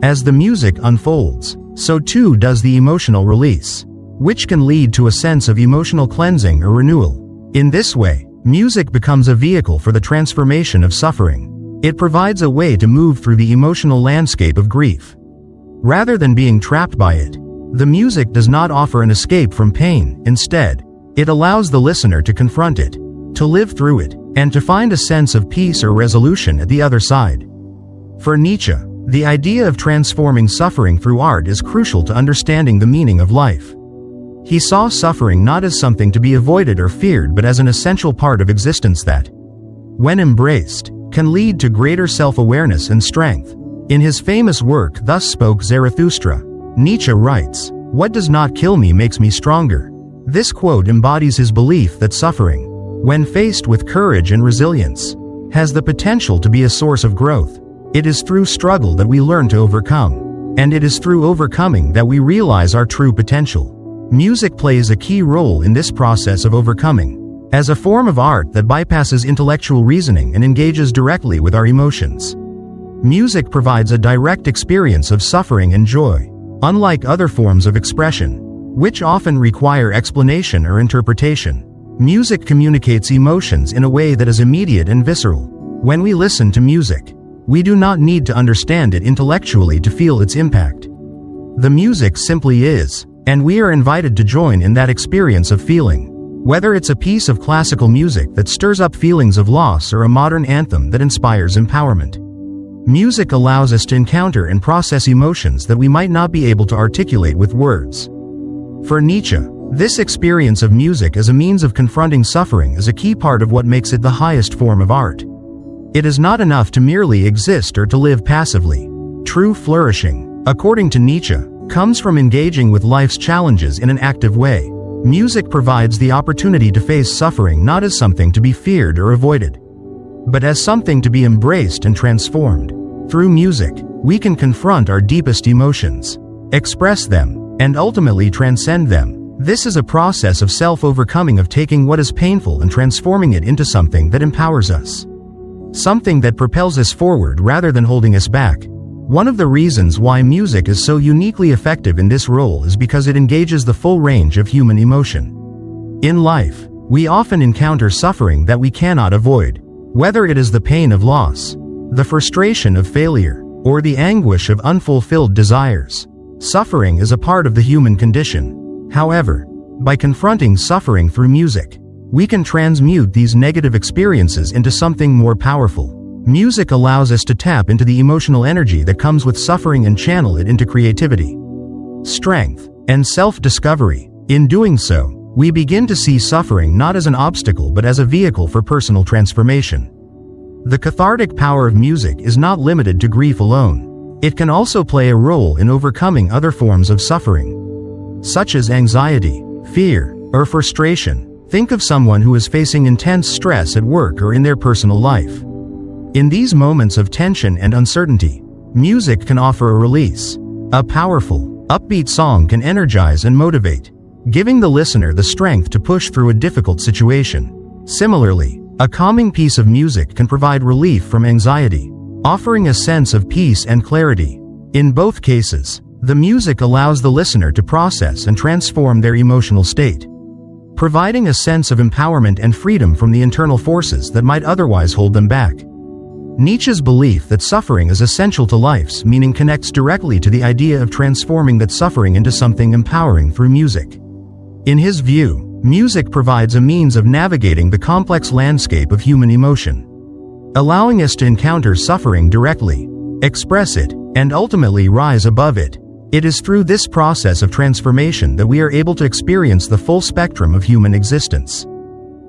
As the music unfolds, so too does the emotional release, which can lead to a sense of emotional cleansing or renewal. In this way, music becomes a vehicle for the transformation of suffering. It provides a way to move through the emotional landscape of grief. Rather than being trapped by it, the music does not offer an escape from pain. Instead, it allows the listener to confront it, to live through it, and to find a sense of peace or resolution at the other side. For Nietzsche, the idea of transforming suffering through art is crucial to understanding the meaning of life. He saw suffering not as something to be avoided or feared but as an essential part of existence that, when embraced, can lead to greater self-awareness and strength. In his famous work Thus Spoke Zarathustra, Nietzsche writes, "What does not kill me makes me stronger." This quote embodies his belief that suffering, when faced with courage and resilience, has the potential to be a source of growth. It is through struggle that we learn to overcome, and it is through overcoming that we realize our true potential. Music plays a key role in this process of overcoming. As a form of art that bypasses intellectual reasoning and engages directly with our emotions, music provides a direct experience of suffering and joy. Unlike other forms of expression, which often require explanation or interpretation, music communicates emotions in a way that is immediate and visceral. When we listen to music, we do not need to understand it intellectually to feel its impact. The music simply is, and we are invited to join in that experience of feeling. Whether it's a piece of classical music that stirs up feelings of loss or a modern anthem that inspires empowerment, music allows us to encounter and process emotions that we might not be able to articulate with words. For Nietzsche, this experience of music as a means of confronting suffering is a key part of what makes it the highest form of art. It is not enough to merely exist or to live passively. True flourishing, according to Nietzsche, comes from engaging with life's challenges in an active way. Music provides the opportunity to face suffering not as something to be feared or avoided, but as something to be embraced and transformed. Through music, we can confront our deepest emotions, express them, and ultimately transcend them. This is a process of self-overcoming, of taking what is painful and transforming it into something that empowers us, something that propels us forward rather than holding us back. One of the reasons why music is so uniquely effective in this role is because it engages the full range of human emotion. In life, we often encounter suffering that we cannot avoid. Whether it is the pain of loss, the frustration of failure, or the anguish of unfulfilled desires, suffering is a part of the human condition. However, by confronting suffering through music, we can transmute these negative experiences into something more powerful. Music allows us to tap into the emotional energy that comes with suffering and channel it into creativity, strength, and self-discovery. In doing so, we begin to see suffering not as an obstacle but as a vehicle for personal transformation. The cathartic power of music is not limited to grief alone. It can also play a role in overcoming other forms of suffering, such as anxiety, fear, or frustration. Think of someone who is facing intense stress at work or in their personal life. In these moments of tension and uncertainty, music can offer a release. A powerful, upbeat song can energize and motivate, giving the listener the strength to push through a difficult situation. Similarly, a calming piece of music can provide relief from anxiety, offering a sense of peace and clarity. In both cases, the music allows the listener to process and transform their emotional state, providing a sense of empowerment and freedom from the internal forces that might otherwise hold them back. Nietzsche's belief that suffering is essential to life's meaning connects directly to the idea of transforming that suffering into something empowering through music. In his view, music provides a means of navigating the complex landscape of human emotion, allowing us to encounter suffering directly, express it, and ultimately rise above it. It is through this process of transformation that we are able to experience the full spectrum of human existence.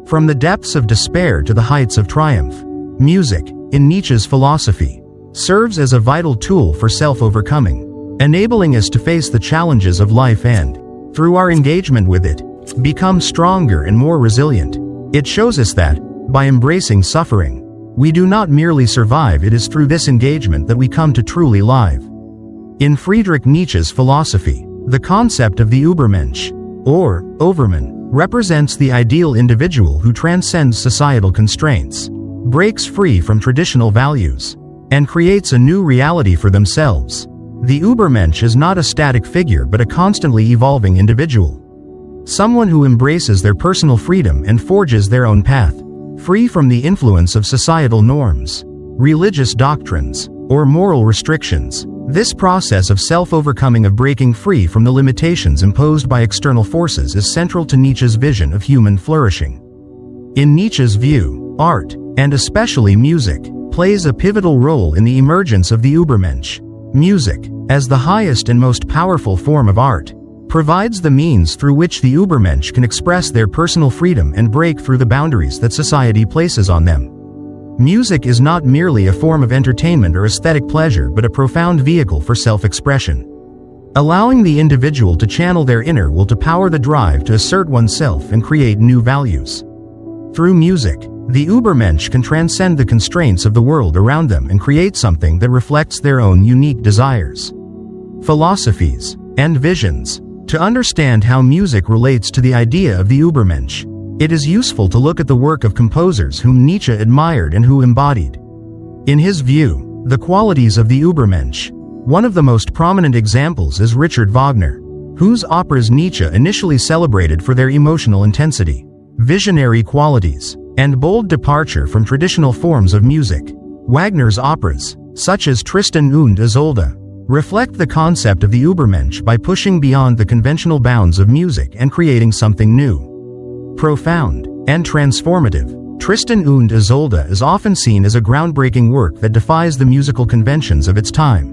From the depths of despair to the heights of triumph, music, in Nietzsche's philosophy, serves as a vital tool for self-overcoming, enabling us to face the challenges of life and, through our engagement with it, become stronger and more resilient. It shows us that, by embracing suffering, we do not merely survive. It is through this engagement that we come to truly live. In Friedrich Nietzsche's philosophy, the concept of the Übermensch, or Overman, represents the ideal individual who transcends societal constraints, breaks free from traditional values, and creates a new reality for themselves. The Ubermensch is not a static figure but a constantly evolving individual, someone who embraces their personal freedom and forges their own path, free from the influence of societal norms, religious doctrines, or moral restrictions. This process of self-overcoming, of breaking free from the limitations imposed by external forces, is central to Nietzsche's vision of human flourishing. In Nietzsche's view, art, and especially music, plays a pivotal role in the emergence of the Übermensch. Music, as the highest and most powerful form of art, provides the means through which the Übermensch can express their personal freedom and break through the boundaries that society places on them. Music is not merely a form of entertainment or aesthetic pleasure but a profound vehicle for self-expression, allowing the individual to channel their inner will to power the drive to assert oneself and create new values. Through music, the Übermensch can transcend the constraints of the world around them and create something that reflects their own unique desires, philosophies, and visions. To understand how music relates to the idea of the Übermensch, it is useful to look at the work of composers whom Nietzsche admired and who embodied, in his view, the qualities of the Übermensch. One of the most prominent examples is Richard Wagner, whose operas Nietzsche initially celebrated for their emotional intensity, visionary qualities, and bold departure from traditional forms of music. Wagner's operas, such as Tristan und Isolde, reflect the concept of the Übermensch by pushing beyond the conventional bounds of music and creating something new, profound, and transformative. Tristan und Isolde is often seen as a groundbreaking work that defies the musical conventions of its time.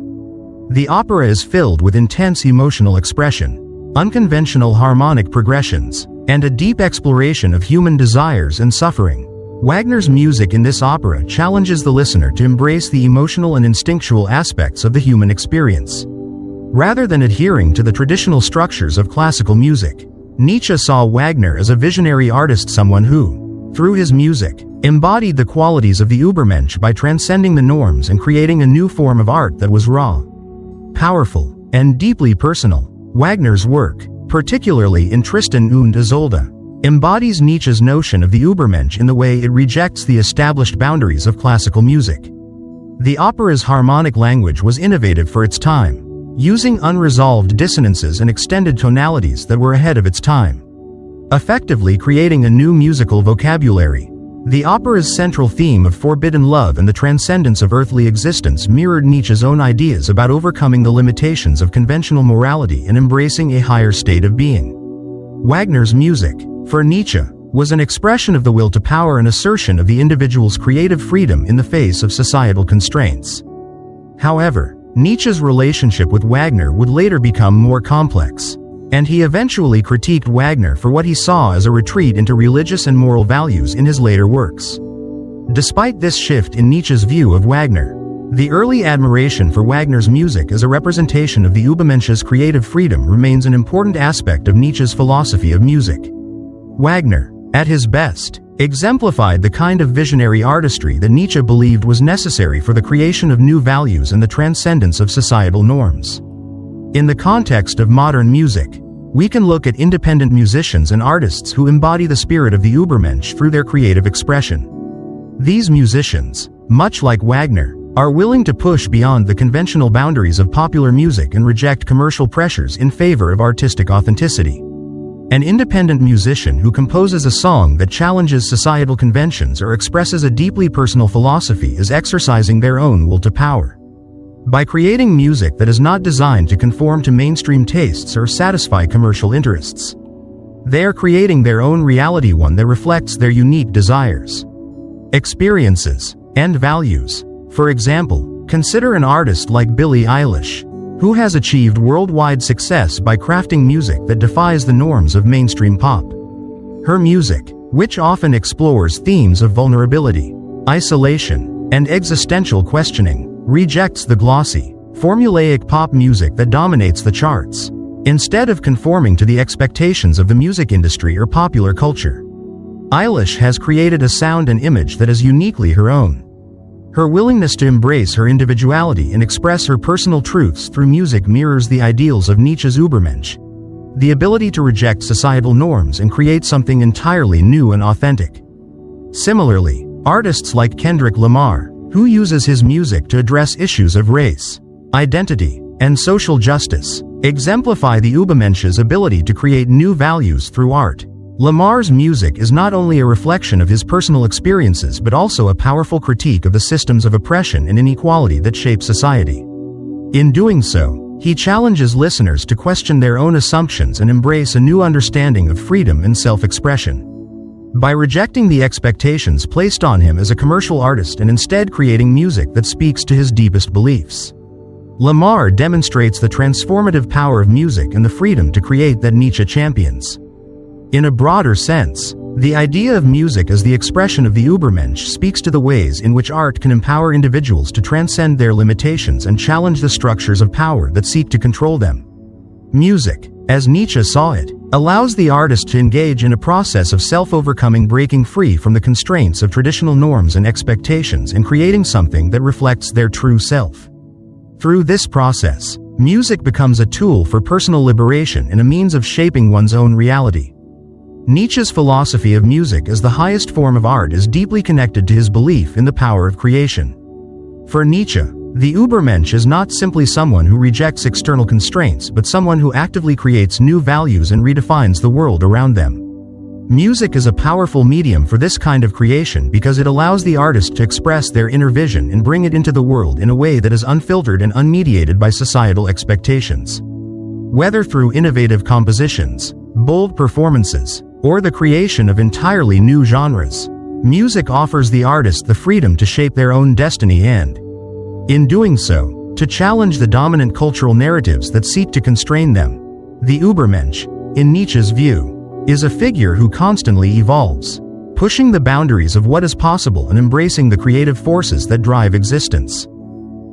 The opera is filled with intense emotional expression, unconventional harmonic progressions, and a deep exploration of human desires and suffering. Wagner's music in this opera challenges the listener to embrace the emotional and instinctual aspects of the human experience, rather than adhering to the traditional structures of classical music. Nietzsche saw Wagner as a visionary artist, someone who, through his music, embodied the qualities of the Übermensch by transcending the norms and creating a new form of art that was raw, powerful, and deeply personal. Wagner's work, particularly in Tristan und Isolde, embodies Nietzsche's notion of the Übermensch in the way it rejects the established boundaries of classical music. The opera's harmonic language was innovative for its time, using unresolved dissonances and extended tonalities that were ahead of its time, effectively creating a new musical vocabulary. The opera's central theme of forbidden love and the transcendence of earthly existence mirrored Nietzsche's own ideas about overcoming the limitations of conventional morality and embracing a higher state of being. Wagner's music, for Nietzsche, was an expression of the will to power and assertion of the individual's creative freedom in the face of societal constraints. However, Nietzsche's relationship with Wagner would later become more complex, and he eventually critiqued Wagner for what he saw as a retreat into religious and moral values in his later works. Despite this shift in Nietzsche's view of Wagner, the early admiration for Wagner's music as a representation of the Übermensch's creative freedom remains an important aspect of Nietzsche's philosophy of music. Wagner, at his best, exemplified the kind of visionary artistry that Nietzsche believed was necessary for the creation of new values and the transcendence of societal norms. In the context of modern music, we can look at independent musicians and artists who embody the spirit of the Übermensch through their creative expression. These musicians, much like Wagner, are willing to push beyond the conventional boundaries of popular music and reject commercial pressures in favor of artistic authenticity. An independent musician who composes a song that challenges societal conventions or expresses a deeply personal philosophy is exercising their own will to power. By creating music that is not designed to conform to mainstream tastes or satisfy commercial interests, they are creating their own reality, one that reflects their unique desires, experiences, and values. For example, consider an artist like Billie Eilish, who has achieved worldwide success by crafting music that defies the norms of mainstream pop. Her music, which often explores themes of vulnerability, isolation, and existential questioning, rejects the glossy, formulaic pop music that dominates the charts, instead of conforming to the expectations of the music industry or popular culture. Eilish has created a sound and image that is uniquely her own. Her willingness to embrace her individuality and express her personal truths through music mirrors the ideals of Nietzsche's Übermensch, the ability to reject societal norms and create something entirely new and authentic. Similarly, artists like Kendrick Lamar, who uses his music to address issues of race, identity, and social justice, exemplify the Übermensch's ability to create new values through art. Lamar's music is not only a reflection of his personal experiences but also a powerful critique of the systems of oppression and inequality that shape society. In doing so, he challenges listeners to question their own assumptions and embrace a new understanding of freedom and self-expression. By rejecting the expectations placed on him as a commercial artist and instead creating music that speaks to his deepest beliefs, Lamar demonstrates the transformative power of music and the freedom to create that Nietzsche champions. In a broader sense, the idea of music as the expression of the Übermensch speaks to the ways in which art can empower individuals to transcend their limitations and challenge the structures of power that seek to control them. Music, as Nietzsche saw it, allows the artist to engage in a process of self-overcoming, breaking free from the constraints of traditional norms and expectations and creating something that reflects their true self. Through this process, music becomes a tool for personal liberation and a means of shaping one's own reality. Nietzsche's philosophy of music as the highest form of art is deeply connected to his belief in the power of creation. For Nietzsche, the Übermensch is not simply someone who rejects external constraints but someone who actively creates new values and redefines the world around them. Music is a powerful medium for this kind of creation because it allows the artist to express their inner vision and bring it into the world in a way that is unfiltered and unmediated by societal expectations. Whether through innovative compositions, bold performances, or the creation of entirely new genres, music offers the artist the freedom to shape their own destiny and, in doing so, to challenge the dominant cultural narratives that seek to constrain them. The Übermensch, in Nietzsche's view, is a figure who constantly evolves, pushing the boundaries of what is possible and embracing the creative forces that drive existence.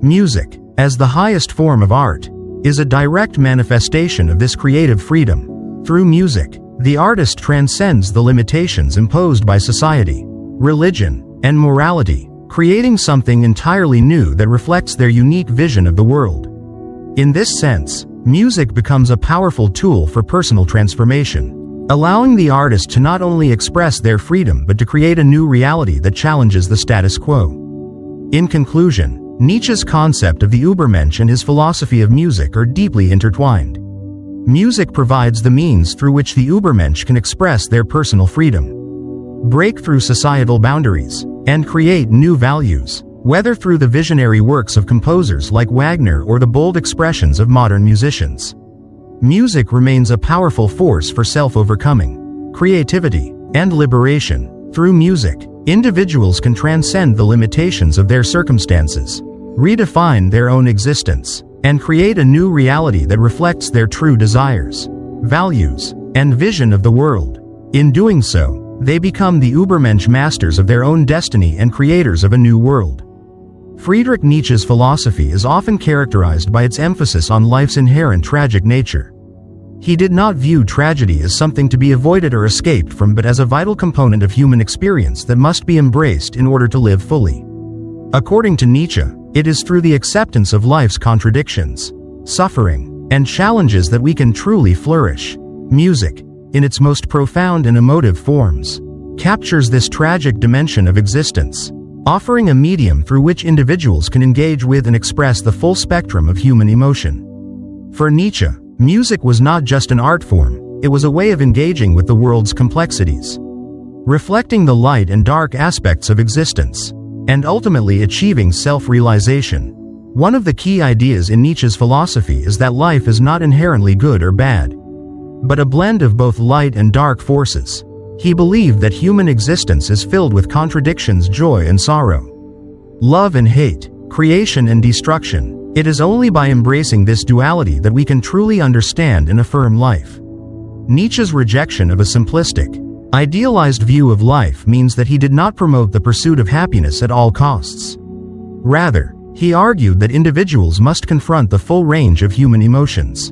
Music, as the highest form of art, is a direct manifestation of this creative freedom. Through music, the artist transcends the limitations imposed by society, religion, and morality, creating something entirely new that reflects their unique vision of the world. In this sense, music becomes a powerful tool for personal transformation, allowing the artist to not only express their freedom but to create a new reality that challenges the status quo. In conclusion, Nietzsche's concept of the Übermensch and his philosophy of music are deeply intertwined. Music provides the means through which the Übermensch can express their personal freedom, break through societal boundaries, and create new values, whether through the visionary works of composers like Wagner or the bold expressions of modern musicians. Music remains a powerful force for self-overcoming, creativity, and liberation. Through music, individuals can transcend the limitations of their circumstances, redefine their own existence, and create a new reality that reflects their true desires, values, and vision of the world. In doing so, they become the Übermensch, masters of their own destiny and creators of a new world. Friedrich Nietzsche's philosophy is often characterized by its emphasis on life's inherent tragic nature. He did not view tragedy as something to be avoided or escaped from, but as a vital component of human experience that must be embraced in order to live fully. According to Nietzsche, it is through the acceptance of life's contradictions, suffering, and challenges that we can truly flourish. Music, in its most profound and emotive forms, captures this tragic dimension of existence, offering a medium through which individuals can engage with and express the full spectrum of human emotion. For Nietzsche, music was not just an art form, it was a way of engaging with the world's complexities, reflecting the light and dark aspects of existence, and ultimately achieving self-realization. One of the key ideas in Nietzsche's philosophy is that life is not inherently good or bad, but a blend of both light and dark forces. He believed that human existence is filled with contradictions, joy and sorrow, love and hate, creation and destruction. It is only by embracing this duality that we can truly understand and affirm life. Nietzsche's rejection of a simplistic, idealized view of life means that he did not promote the pursuit of happiness at all costs. Rather, he argued that individuals must confront the full range of human emotions,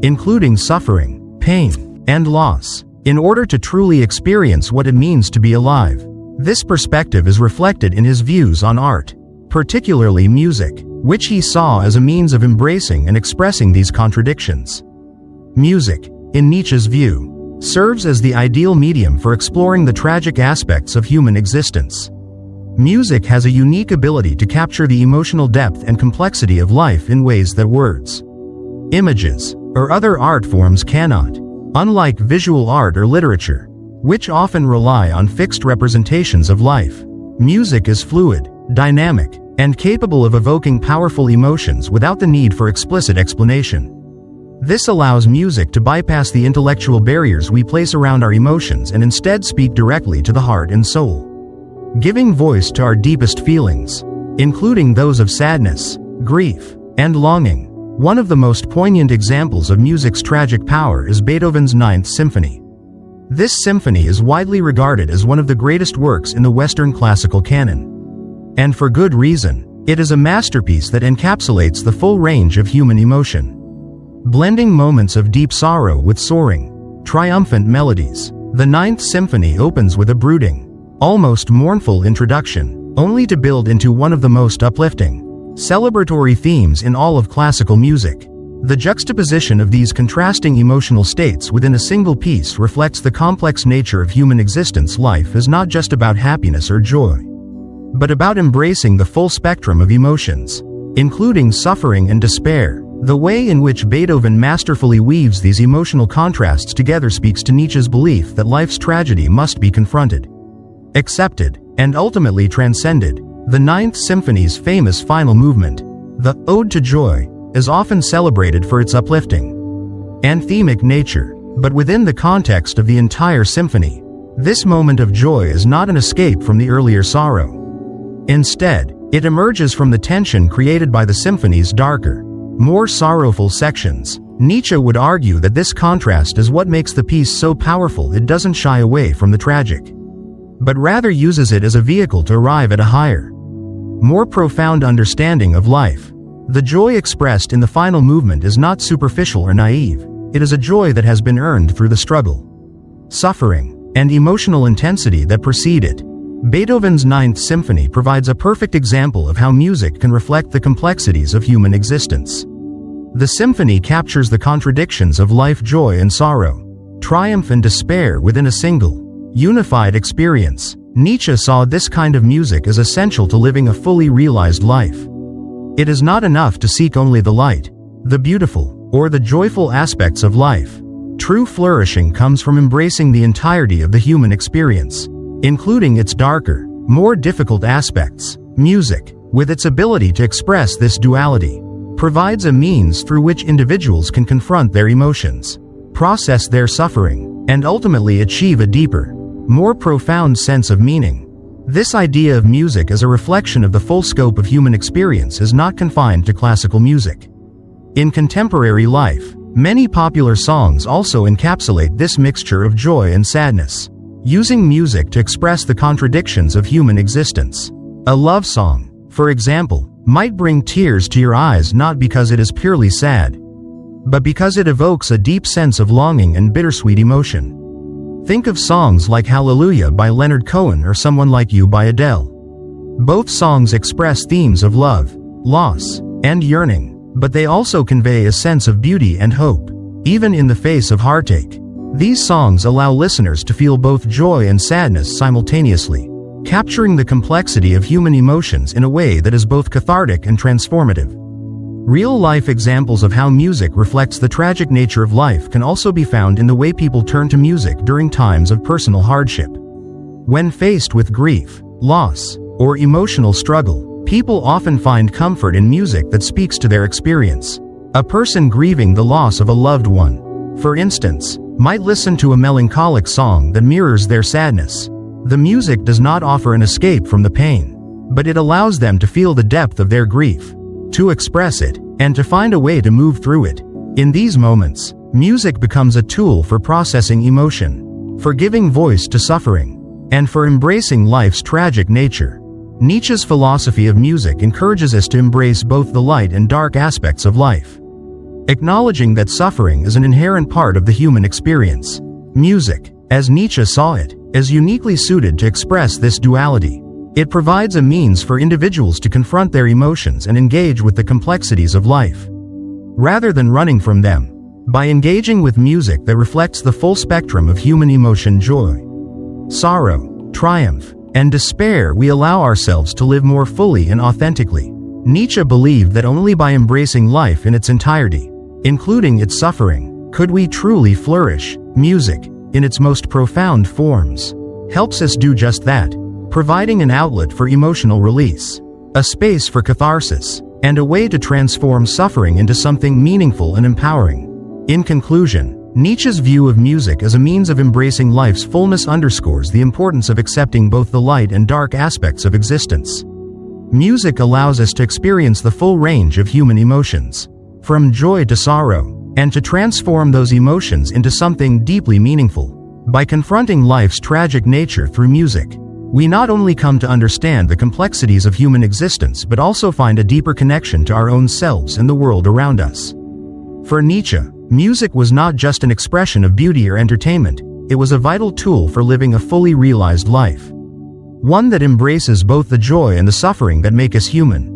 including suffering, pain, and loss, in order to truly experience what it means to be alive. This perspective is reflected in his views on art, particularly music, which he saw as a means of embracing and expressing these contradictions. Music, in Nietzsche's view, serves as the ideal medium for exploring the tragic aspects of human existence. Music has a unique ability to capture the emotional depth and complexity of life in ways that words, images, or other art forms cannot. Unlike visual art or literature, which often rely on fixed representations of life, music is fluid, dynamic, and capable of evoking powerful emotions without the need for explicit explanation. This allows music to bypass the intellectual barriers we place around our emotions and instead speak directly to the heart and soul, giving voice to our deepest feelings, including those of sadness, grief, and longing. One of the most poignant examples of music's tragic power is Beethoven's Ninth Symphony. This symphony is widely regarded as one of the greatest works in the Western classical canon. And for good reason. It is a masterpiece that encapsulates the full range of human emotion, blending moments of deep sorrow with soaring, triumphant melodies. The Ninth Symphony opens with a brooding, almost mournful introduction, only to build into one of the most uplifting, celebratory themes in all of classical music. The juxtaposition of these contrasting emotional states within a single piece reflects the complex nature of human existence. Life is not just about happiness or joy, but about embracing the full spectrum of emotions, including suffering and despair. The way in which Beethoven masterfully weaves these emotional contrasts together speaks to Nietzsche's belief that life's tragedy must be confronted, accepted, and ultimately transcended. The Ninth Symphony's famous final movement, the Ode to Joy, is often celebrated for its uplifting, anthemic nature, but within the context of the entire symphony, this moment of joy is not an escape from the earlier sorrow. Instead, it emerges from the tension created by the symphony's darker, more sorrowful sections. Nietzsche would argue that this contrast is what makes the piece so powerful. It doesn't shy away from the tragic, but rather uses it as a vehicle to arrive at a higher, more profound understanding of life. The joy expressed in the final movement is not superficial or naive. It is a joy that has been earned through the struggle, suffering, and emotional intensity that precede it. Beethoven's Ninth Symphony provides a perfect example of how music can reflect the complexities of human existence. The symphony captures the contradictions of life, joy and sorrow, triumph and despair within a single, unified experience. Nietzsche saw this kind of music as essential to living a fully realized life. It is not enough to seek only the light, the beautiful, or the joyful aspects of life. True flourishing comes from embracing the entirety of the human experience, including its darker, more difficult aspects. Music, with its ability to express this duality, provides a means through which individuals can confront their emotions, process their suffering, and ultimately achieve a deeper, more profound sense of meaning. This idea of music as a reflection of the full scope of human experience is not confined to classical music. In contemporary life, many popular songs also encapsulate this mixture of joy and sadness, using music to express the contradictions of human existence. A love song, for example, might bring tears to your eyes not because it is purely sad, but because it evokes a deep sense of longing and bittersweet emotion. Think of songs like Hallelujah by Leonard Cohen or Someone Like You by Adele. Both songs express themes of love, loss, and yearning, but they also convey a sense of beauty and hope, even in the face of heartache. These songs allow listeners to feel both joy and sadness simultaneously, capturing the complexity of human emotions in a way that is both cathartic and transformative. Real-life examples of how music reflects the tragic nature of life can also be found in the way people turn to music during times of personal hardship. When faced with grief, loss, or emotional struggle, people often find comfort in music that speaks to their experience. A person grieving the loss of a loved one, for instance, might listen to a melancholic song that mirrors their sadness. The music does not offer an escape from the pain, but it allows them to feel the depth of their grief, to express it, and to find a way to move through it. In these moments, music becomes a tool for processing emotion, for giving voice to suffering, and for embracing life's tragic nature. Nietzsche's philosophy of music encourages us to embrace both the light and dark aspects of life, acknowledging that suffering is an inherent part of the human experience. Music, as Nietzsche saw it, is uniquely suited to express this duality. It provides a means for individuals to confront their emotions and engage with the complexities of life, rather than running from them. By engaging with music that reflects the full spectrum of human emotion, joy, sorrow, triumph, and despair, we allow ourselves to live more fully and authentically. Nietzsche believed that only by embracing life in its entirety, including its suffering, could we truly flourish. Music, in its most profound forms, helps us do just that, providing an outlet for emotional release, a space for catharsis, and a way to transform suffering into something meaningful and empowering. In conclusion, Nietzsche's view of music as a means of embracing life's fullness underscores the importance of accepting both the light and dark aspects of existence. Music allows us to experience the full range of human emotions, from joy to sorrow, and to transform those emotions into something deeply meaningful. By confronting life's tragic nature through music, we not only come to understand the complexities of human existence but also find a deeper connection to our own selves and the world around us. For Nietzsche, music was not just an expression of beauty or entertainment, it was a vital tool for living a fully realized life, one that embraces both the joy and the suffering that make us human.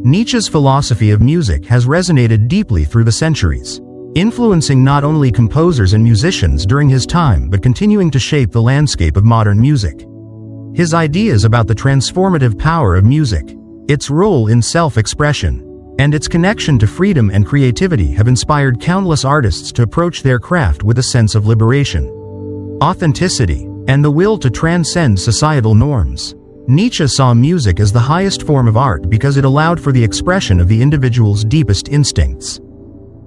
Nietzsche's philosophy of music has resonated deeply through the centuries, influencing not only composers and musicians during his time but continuing to shape the landscape of modern music. His ideas about the transformative power of music, its role in self-expression, and its connection to freedom and creativity have inspired countless artists to approach their craft with a sense of liberation, authenticity, and the will to transcend societal norms. Nietzsche saw music as the highest form of art because it allowed for the expression of the individual's deepest instincts,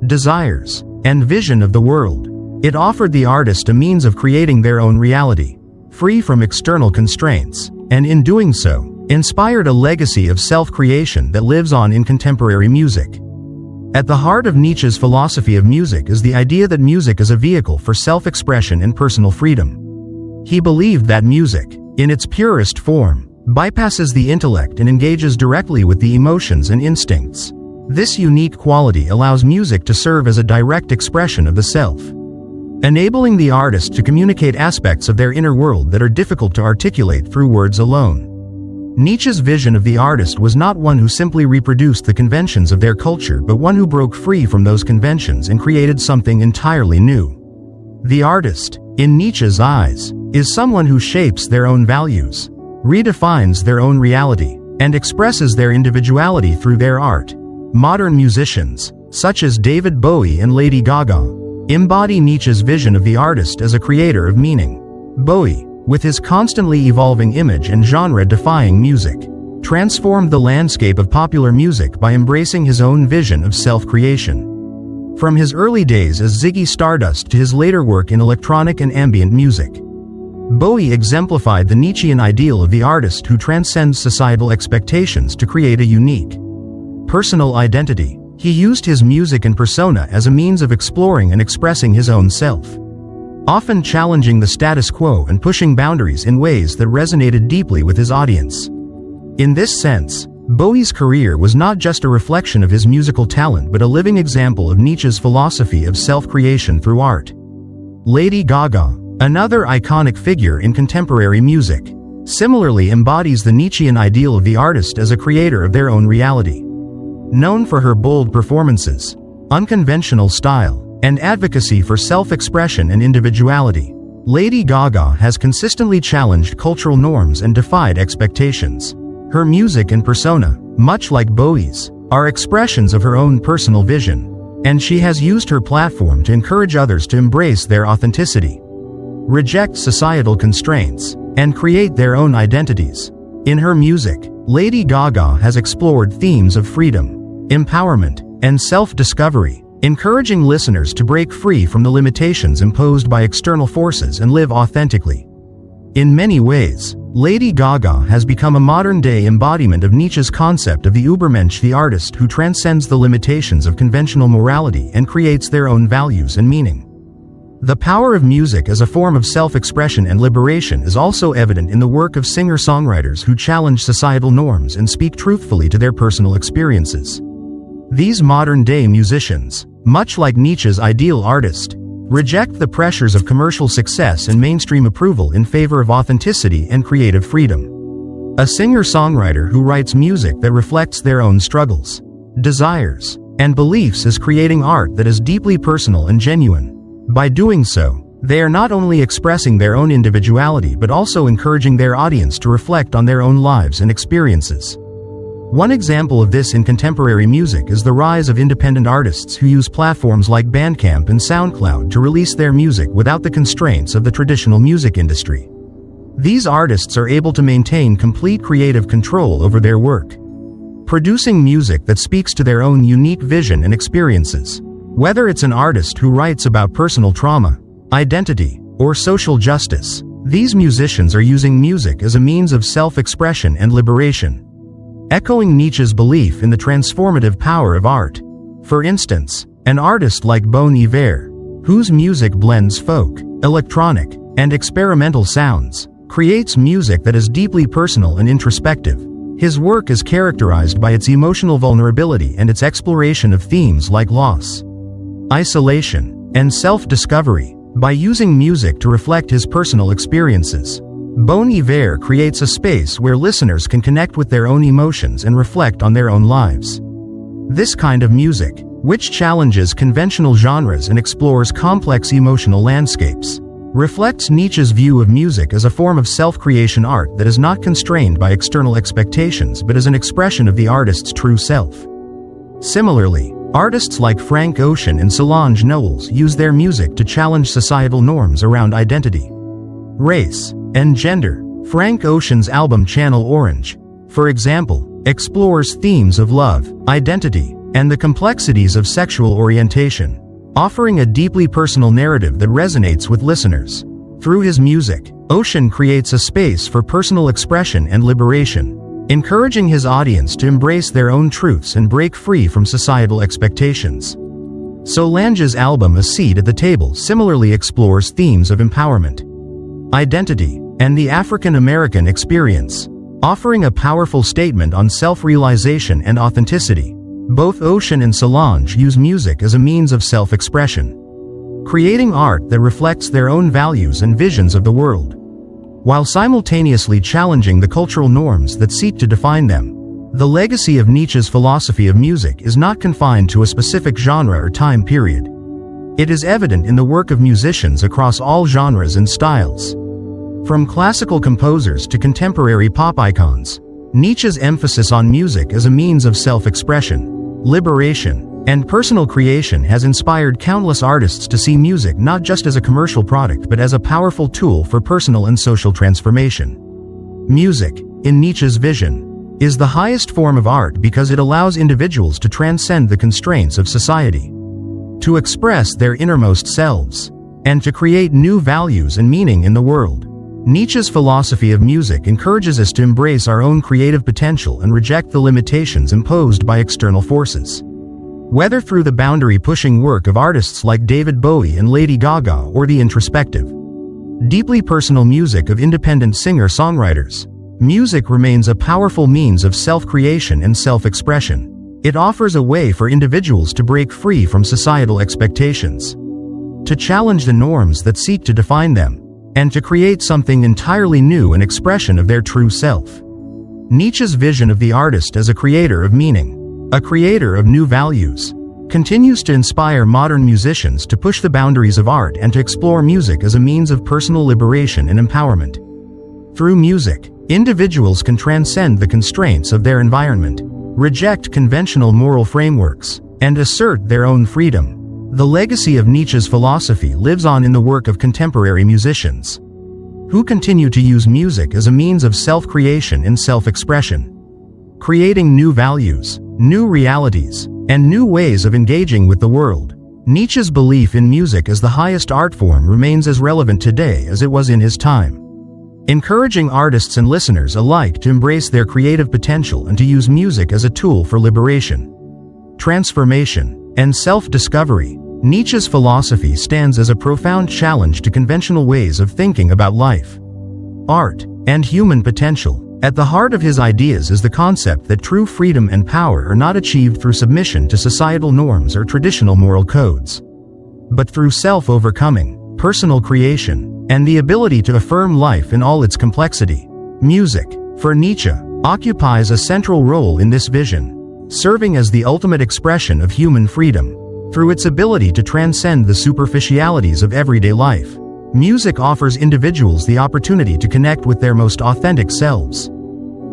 desires, and vision of the world. It offered the artist a means of creating their own reality, free from external constraints, and in doing so, inspired a legacy of self-creation that lives on in contemporary music. At the heart of Nietzsche's philosophy of music is the idea that music is a vehicle for self-expression and personal freedom. He believed that music, in its purest form, bypasses the intellect and engages directly with the emotions and instincts. This unique quality allows music to serve as a direct expression of the self, enabling the artist to communicate aspects of their inner world that are difficult to articulate through words alone. Nietzsche's vision of the artist was not one who simply reproduced the conventions of their culture but one who broke free from those conventions and created something entirely new. The artist, in Nietzsche's eyes, is someone who shapes their own values, redefines their own reality, and expresses their individuality through their art. Modern musicians, such as David Bowie and Lady Gaga, embody Nietzsche's vision of the artist as a creator of meaning. Bowie, with his constantly evolving image and genre-defying music, transformed the landscape of popular music by embracing his own vision of self-creation. From his early days as Ziggy Stardust to his later work in electronic and ambient music, Bowie exemplified the Nietzschean ideal of the artist who transcends societal expectations to create a unique, personal identity. He used his music and persona as a means of exploring and expressing his own self, often challenging the status quo and pushing boundaries in ways that resonated deeply with his audience. In this sense, Bowie's career was not just a reflection of his musical talent but a living example of Nietzsche's philosophy of self-creation through art. Lady Gaga, another iconic figure in contemporary music, similarly embodies the Nietzschean ideal of the artist as a creator of their own reality. Known for her bold performances, unconventional style, and advocacy for self-expression and individuality, Lady Gaga has consistently challenged cultural norms and defied expectations. Her music and persona, much like Bowie's, are expressions of her own personal vision, and she has used her platform to encourage others to embrace their authenticity, reject societal constraints, and create their own identities. In her music, Lady Gaga has explored themes of freedom, empowerment, and self-discovery, encouraging listeners to break free from the limitations imposed by external forces and live authentically. In many ways, Lady Gaga has become a modern-day embodiment of Nietzsche's concept of the Übermensch, the artist who transcends the limitations of conventional morality and creates their own values and meaning. The power of music as a form of self-expression and liberation is also evident in the work of singer-songwriters who challenge societal norms and speak truthfully to their personal experiences. These modern-day musicians, much like Nietzsche's ideal artist, reject the pressures of commercial success and mainstream approval in favor of authenticity and creative freedom. A singer-songwriter who writes music that reflects their own struggles, desires, and beliefs is creating art that is deeply personal and genuine. By doing so, they are not only expressing their own individuality but also encouraging their audience to reflect on their own lives and experiences. One example of this in contemporary music is the rise of independent artists who use platforms like Bandcamp and SoundCloud to release their music without the constraints of the traditional music industry. These artists are able to maintain complete creative control over their work, producing music that speaks to their own unique vision and experiences. Whether it's an artist who writes about personal trauma, identity, or social justice, these musicians are using music as a means of self-expression and liberation, echoing Nietzsche's belief in the transformative power of art. For instance, an artist like Bon Iver, whose music blends folk, electronic, and experimental sounds, creates music that is deeply personal and introspective. His work is characterized by its emotional vulnerability and its exploration of themes like loss, isolation, and self-discovery. By using music to reflect his personal experiences, Bon Iver creates a space where listeners can connect with their own emotions and reflect on their own lives. This kind of music, which challenges conventional genres and explores complex emotional landscapes, reflects Nietzsche's view of music as a form of self-creation art that is not constrained by external expectations but is an expression of the artist's true self. Similarly, artists like Frank Ocean and Solange Knowles use their music to challenge societal norms around identity, race, and gender. Frank Ocean's album Channel Orange, for example, explores themes of love, identity, and the complexities of sexual orientation, offering a deeply personal narrative that resonates with listeners. Through his music, Ocean creates a space for personal expression and liberation, encouraging his audience to embrace their own truths and break free from societal expectations. Solange's album A Seat at the Table similarly explores themes of empowerment, identity, and the African American experience, offering a powerful statement on self-realization and authenticity. Both Ocean and Solange use music as a means of self-expression, creating art that reflects their own values and visions of the world, while simultaneously challenging the cultural norms that seek to define them. The legacy of Nietzsche's philosophy of music is not confined to a specific genre or time period. It is evident in the work of musicians across all genres and styles. From classical composers to contemporary pop icons, Nietzsche's emphasis on music as a means of self-expression, liberation, and personal creation has inspired countless artists to see music not just as a commercial product but as a powerful tool for personal and social transformation. Music, in Nietzsche's vision, is the highest form of art because it allows individuals to transcend the constraints of society, to express their innermost selves, and to create new values and meaning in the world. Nietzsche's philosophy of music encourages us to embrace our own creative potential and reject the limitations imposed by external forces. Whether through the boundary-pushing work of artists like David Bowie and Lady Gaga or the introspective, deeply personal music of independent singer-songwriters, music remains a powerful means of self-creation and self-expression. It offers a way for individuals to break free from societal expectations, to challenge the norms that seek to define them, and to create something entirely new, an expression of their true self. Nietzsche's vision of the artist as a creator of meaning, a creator of new values, continues to inspire modern musicians to push the boundaries of art and to explore music as a means of personal liberation and empowerment. Through music, individuals can transcend the constraints of their environment, reject conventional moral frameworks, and assert their own freedom. The legacy of Nietzsche's philosophy lives on in the work of contemporary musicians, who continue to use music as a means of self-creation and self-expression, creating new values, new realities, and new ways of engaging with the world. Nietzsche's belief in music as the highest art form remains as relevant today as it was in his time, encouraging artists and listeners alike to embrace their creative potential and to use music as a tool for liberation, transformation, and self-discovery. Nietzsche's philosophy stands as a profound challenge to conventional ways of thinking about life, art, and human potential. At the heart of his ideas is the concept that true freedom and power are not achieved through submission to societal norms or traditional moral codes, but through self-overcoming, personal creation, and the ability to affirm life in all its complexity. Music, for Nietzsche, occupies a central role in this vision, serving as the ultimate expression of human freedom. Through its ability to transcend the superficialities of everyday life, music offers individuals the opportunity to connect with their most authentic selves,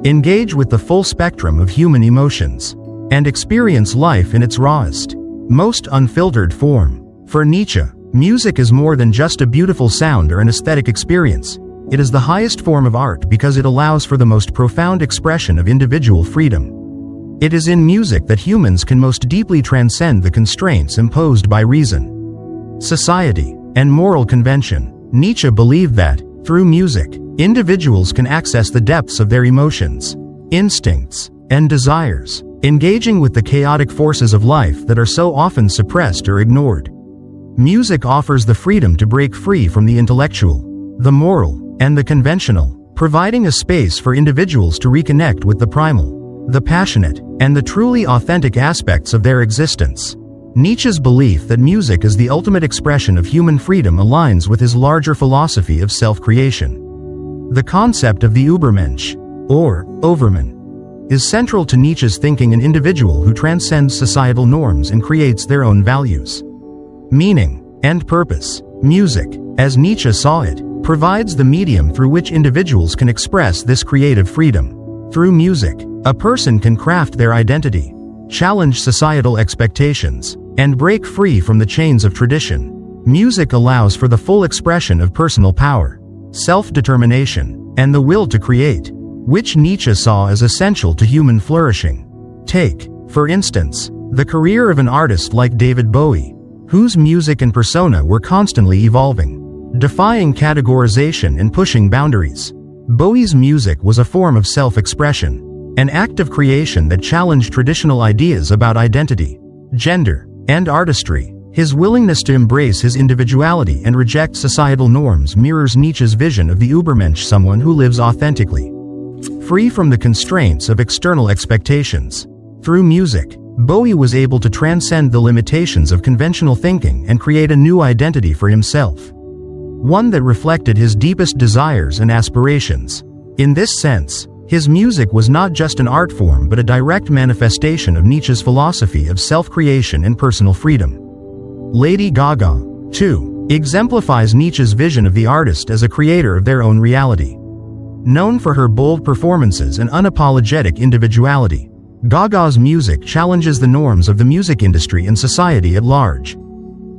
engage with the full spectrum of human emotions, and experience life in its rawest, most unfiltered form. For Nietzsche, music is more than just a beautiful sound or an aesthetic experience. It is the highest form of art because it allows for the most profound expression of individual freedom. It is in music that humans can most deeply transcend the constraints imposed by reason, society, and moral convention. Nietzsche believed that, through music, individuals can access the depths of their emotions, instincts, and desires, engaging with the chaotic forces of life that are so often suppressed or ignored. Music offers the freedom to break free from the intellectual, the moral, and the conventional, providing a space for individuals to reconnect with the primal, the passionate, and the truly authentic aspects of their existence. Nietzsche's belief that music is the ultimate expression of human freedom aligns with his larger philosophy of self-creation. The concept of the Übermensch, or Overman, is central to Nietzsche's thinking, an individual who transcends societal norms and creates their own values, meaning, and purpose. Music, as Nietzsche saw it, provides the medium through which individuals can express this creative freedom. Through music, a person can craft their identity, challenge societal expectations, and break free from the chains of tradition. Music allows for the full expression of personal power, self-determination, and the will to create, which Nietzsche saw as essential to human flourishing. Take, for instance, the career of an artist like David Bowie, whose music and persona were constantly evolving, defying categorization and pushing boundaries. Bowie's music was a form of self-expression, an act of creation that challenged traditional ideas about identity, gender, and artistry. His willingness to embrace his individuality and reject societal norms mirrors Nietzsche's vision of the Ubermensch, someone who lives authentically, free from the constraints of external expectations. Through music, Bowie was able to transcend the limitations of conventional thinking and create a new identity for himself, one that reflected his deepest desires and aspirations. In this sense, his music was not just an art form but a direct manifestation of Nietzsche's philosophy of self-creation and personal freedom. Lady Gaga, too, exemplifies Nietzsche's vision of the artist as a creator of their own reality. Known for her bold performances and unapologetic individuality, Gaga's music challenges the norms of the music industry and society at large.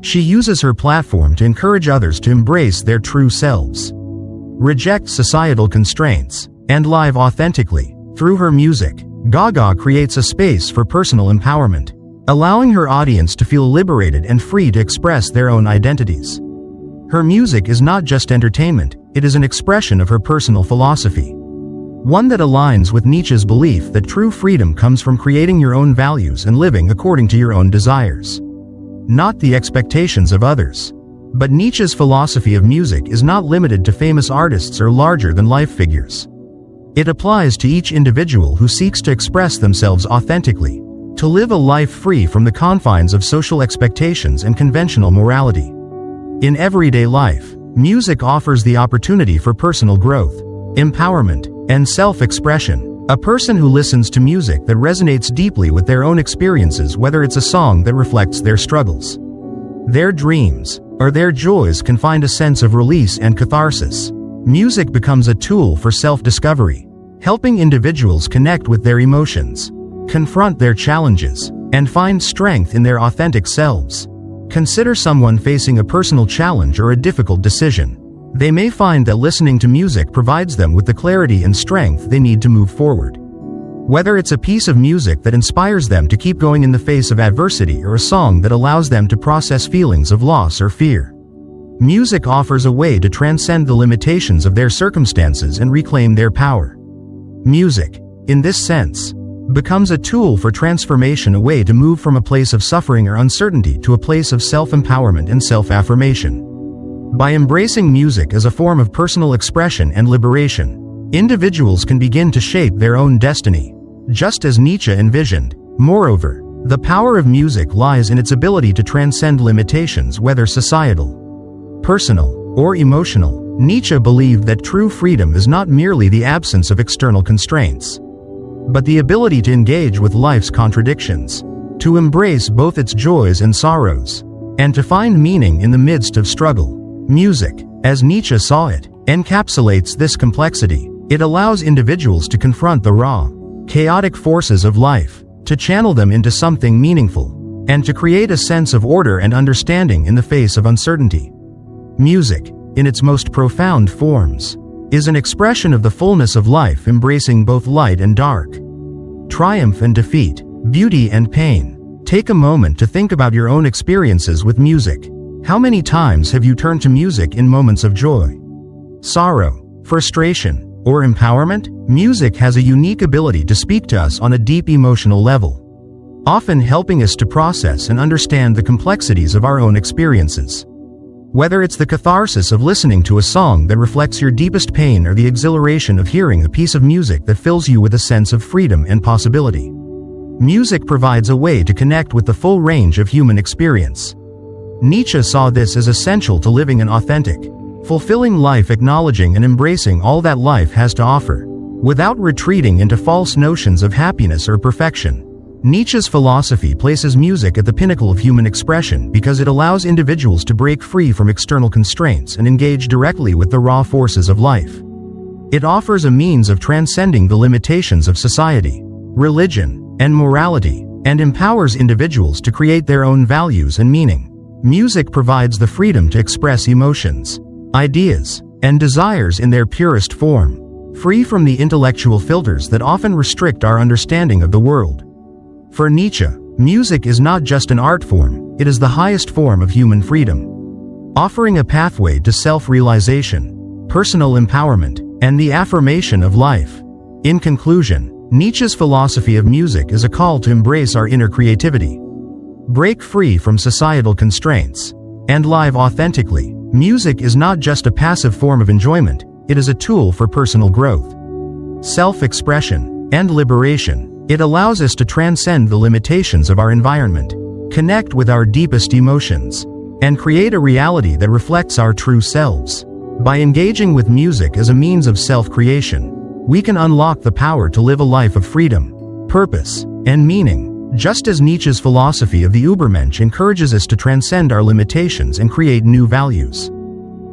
She uses her platform to encourage others to embrace their true selves, reject societal constraints, and live authentically. Through her music, Gaga creates a space for personal empowerment, allowing her audience to feel liberated and free to express their own identities. Her music is not just entertainment, it is an expression of her personal philosophy. One that aligns with Nietzsche's belief that true freedom comes from creating your own values and living according to your own desires, not the expectations of others. But Nietzsche's philosophy of music is not limited to famous artists or larger-than-life figures. It applies to each individual who seeks to express themselves authentically, to live a life free from the confines of social expectations and conventional morality. In everyday life, music offers the opportunity for personal growth, empowerment, and self-expression. A person who listens to music that resonates deeply with their own experiences, whether it's a song that reflects their struggles, their dreams, or their joys, can find a sense of release and catharsis. Music becomes a tool for self-discovery, helping individuals connect with their emotions, confront their challenges, and find strength in their authentic selves. Consider someone facing a personal challenge or a difficult decision. They may find that listening to music provides them with the clarity and strength they need to move forward. Whether it's a piece of music that inspires them to keep going in the face of adversity or a song that allows them to process feelings of loss or fear, music offers a way to transcend the limitations of their circumstances and reclaim their power. Music, in this sense, becomes a tool for transformation, a way to move from a place of suffering or uncertainty to a place of self-empowerment and self-affirmation. By embracing music as a form of personal expression and liberation, individuals can begin to shape their own destiny, just as Nietzsche envisioned. Moreover, the power of music lies in its ability to transcend limitations, whether societal, personal, or emotional. Nietzsche believed that true freedom is not merely the absence of external constraints, but the ability to engage with life's contradictions, to embrace both its joys and sorrows, and to find meaning in the midst of struggle. Music, as Nietzsche saw it, encapsulates this complexity. It allows individuals to confront the raw, chaotic forces of life, to channel them into something meaningful, and to create a sense of order and understanding in the face of uncertainty. Music, in its most profound forms, is an expression of the fullness of life, embracing both light and dark, triumph and defeat, beauty and pain. Take a moment to think about your own experiences with music. How many times have you turned to music in moments of joy, sorrow, frustration, or empowerment? Music has a unique ability to speak to us on a deep emotional level, often helping us to process and understand the complexities of our own experiences. Whether it's the catharsis of listening to a song that reflects your deepest pain or the exhilaration of hearing a piece of music that fills you with a sense of freedom and possibility, music provides a way to connect with the full range of human experience. Nietzsche saw this as essential to living an authentic, fulfilling life, acknowledging and embracing all that life has to offer, without retreating into false notions of happiness or perfection. Nietzsche's philosophy places music at the pinnacle of human expression because it allows individuals to break free from external constraints and engage directly with the raw forces of life. It offers a means of transcending the limitations of society, religion, and morality, and empowers individuals to create their own values and meaning. Music provides the freedom to express emotions, ideas, and desires in their purest form, free from the intellectual filters that often restrict our understanding of the world. For Nietzsche, music is not just an art form, it is the highest form of human freedom, offering a pathway to self-realization, personal empowerment, and the affirmation of life. In conclusion, Nietzsche's philosophy of music is a call to embrace our inner creativity, break free from societal constraints, and live authentically. Music is not just a passive form of enjoyment, it is a tool for personal growth, self-expression, and liberation. It allows us to transcend the limitations of our environment, connect with our deepest emotions, and create a reality that reflects our true selves. By engaging with music as a means of self-creation, we can unlock the power to live a life of freedom, purpose, and meaning. Just as Nietzsche's philosophy of the Übermensch encourages us to transcend our limitations and create new values,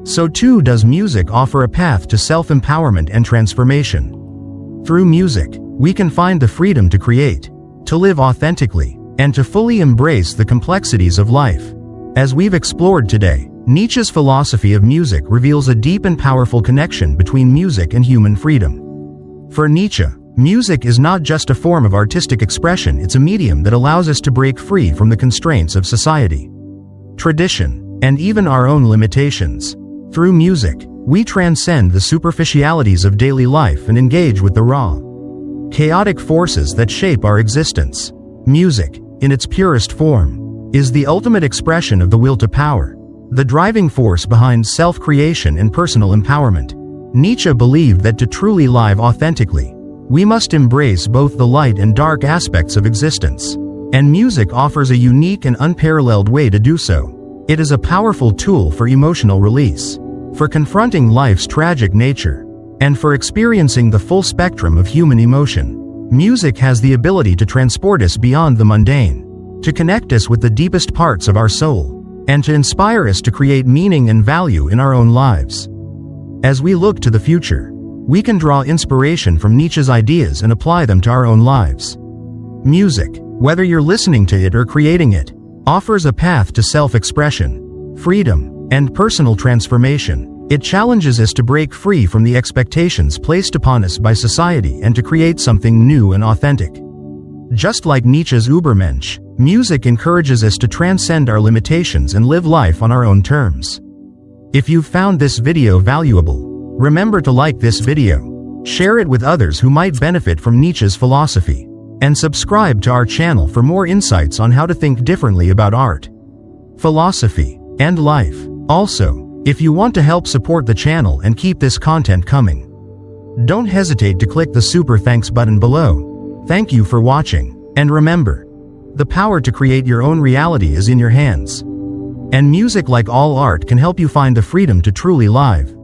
so too does music offer a path to self-empowerment and transformation. Through music, we can find the freedom to create, to live authentically, and to fully embrace the complexities of life. As we've explored today, Nietzsche's philosophy of music reveals a deep and powerful connection between music and human freedom. For Nietzsche, music is not just a form of artistic expression, it's a medium that allows us to break free from the constraints of society, tradition, and even our own limitations. Through music, We transcend the superficialities of daily life and engage with the raw, chaotic forces that shape our existence. Music, in its purest form, is the ultimate expression of the will to power, the driving force behind self-creation and personal empowerment. Nietzsche believed that to truly live authentically, we must embrace both the light and dark aspects of existence, and music offers a unique and unparalleled way to do so. It is a powerful tool for emotional release, for confronting life's tragic nature, and for experiencing the full spectrum of human emotion. Music has the ability to transport us beyond the mundane, to connect us with the deepest parts of our soul, and to inspire us to create meaning and value in our own lives. As we look to the future, we can draw inspiration from Nietzsche's ideas and apply them to our own lives. Music, whether you're listening to it or creating it, offers a path to self-expression, freedom, and personal transformation. It challenges us to break free from the expectations placed upon us by society and to create something new and authentic. Just like Nietzsche's Übermensch, music encourages us to transcend our limitations and live life on our own terms. If you've found this video valuable, remember to like this video, share it with others who might benefit from Nietzsche's philosophy, and subscribe to our channel for more insights on how to think differently about art, philosophy, and life. Also, if you want to help support the channel and keep this content coming, don't hesitate to click the super thanks button below. Thank you for watching, and remember, the power to create your own reality is in your hands. And music, like all art, can help you find the freedom to truly live.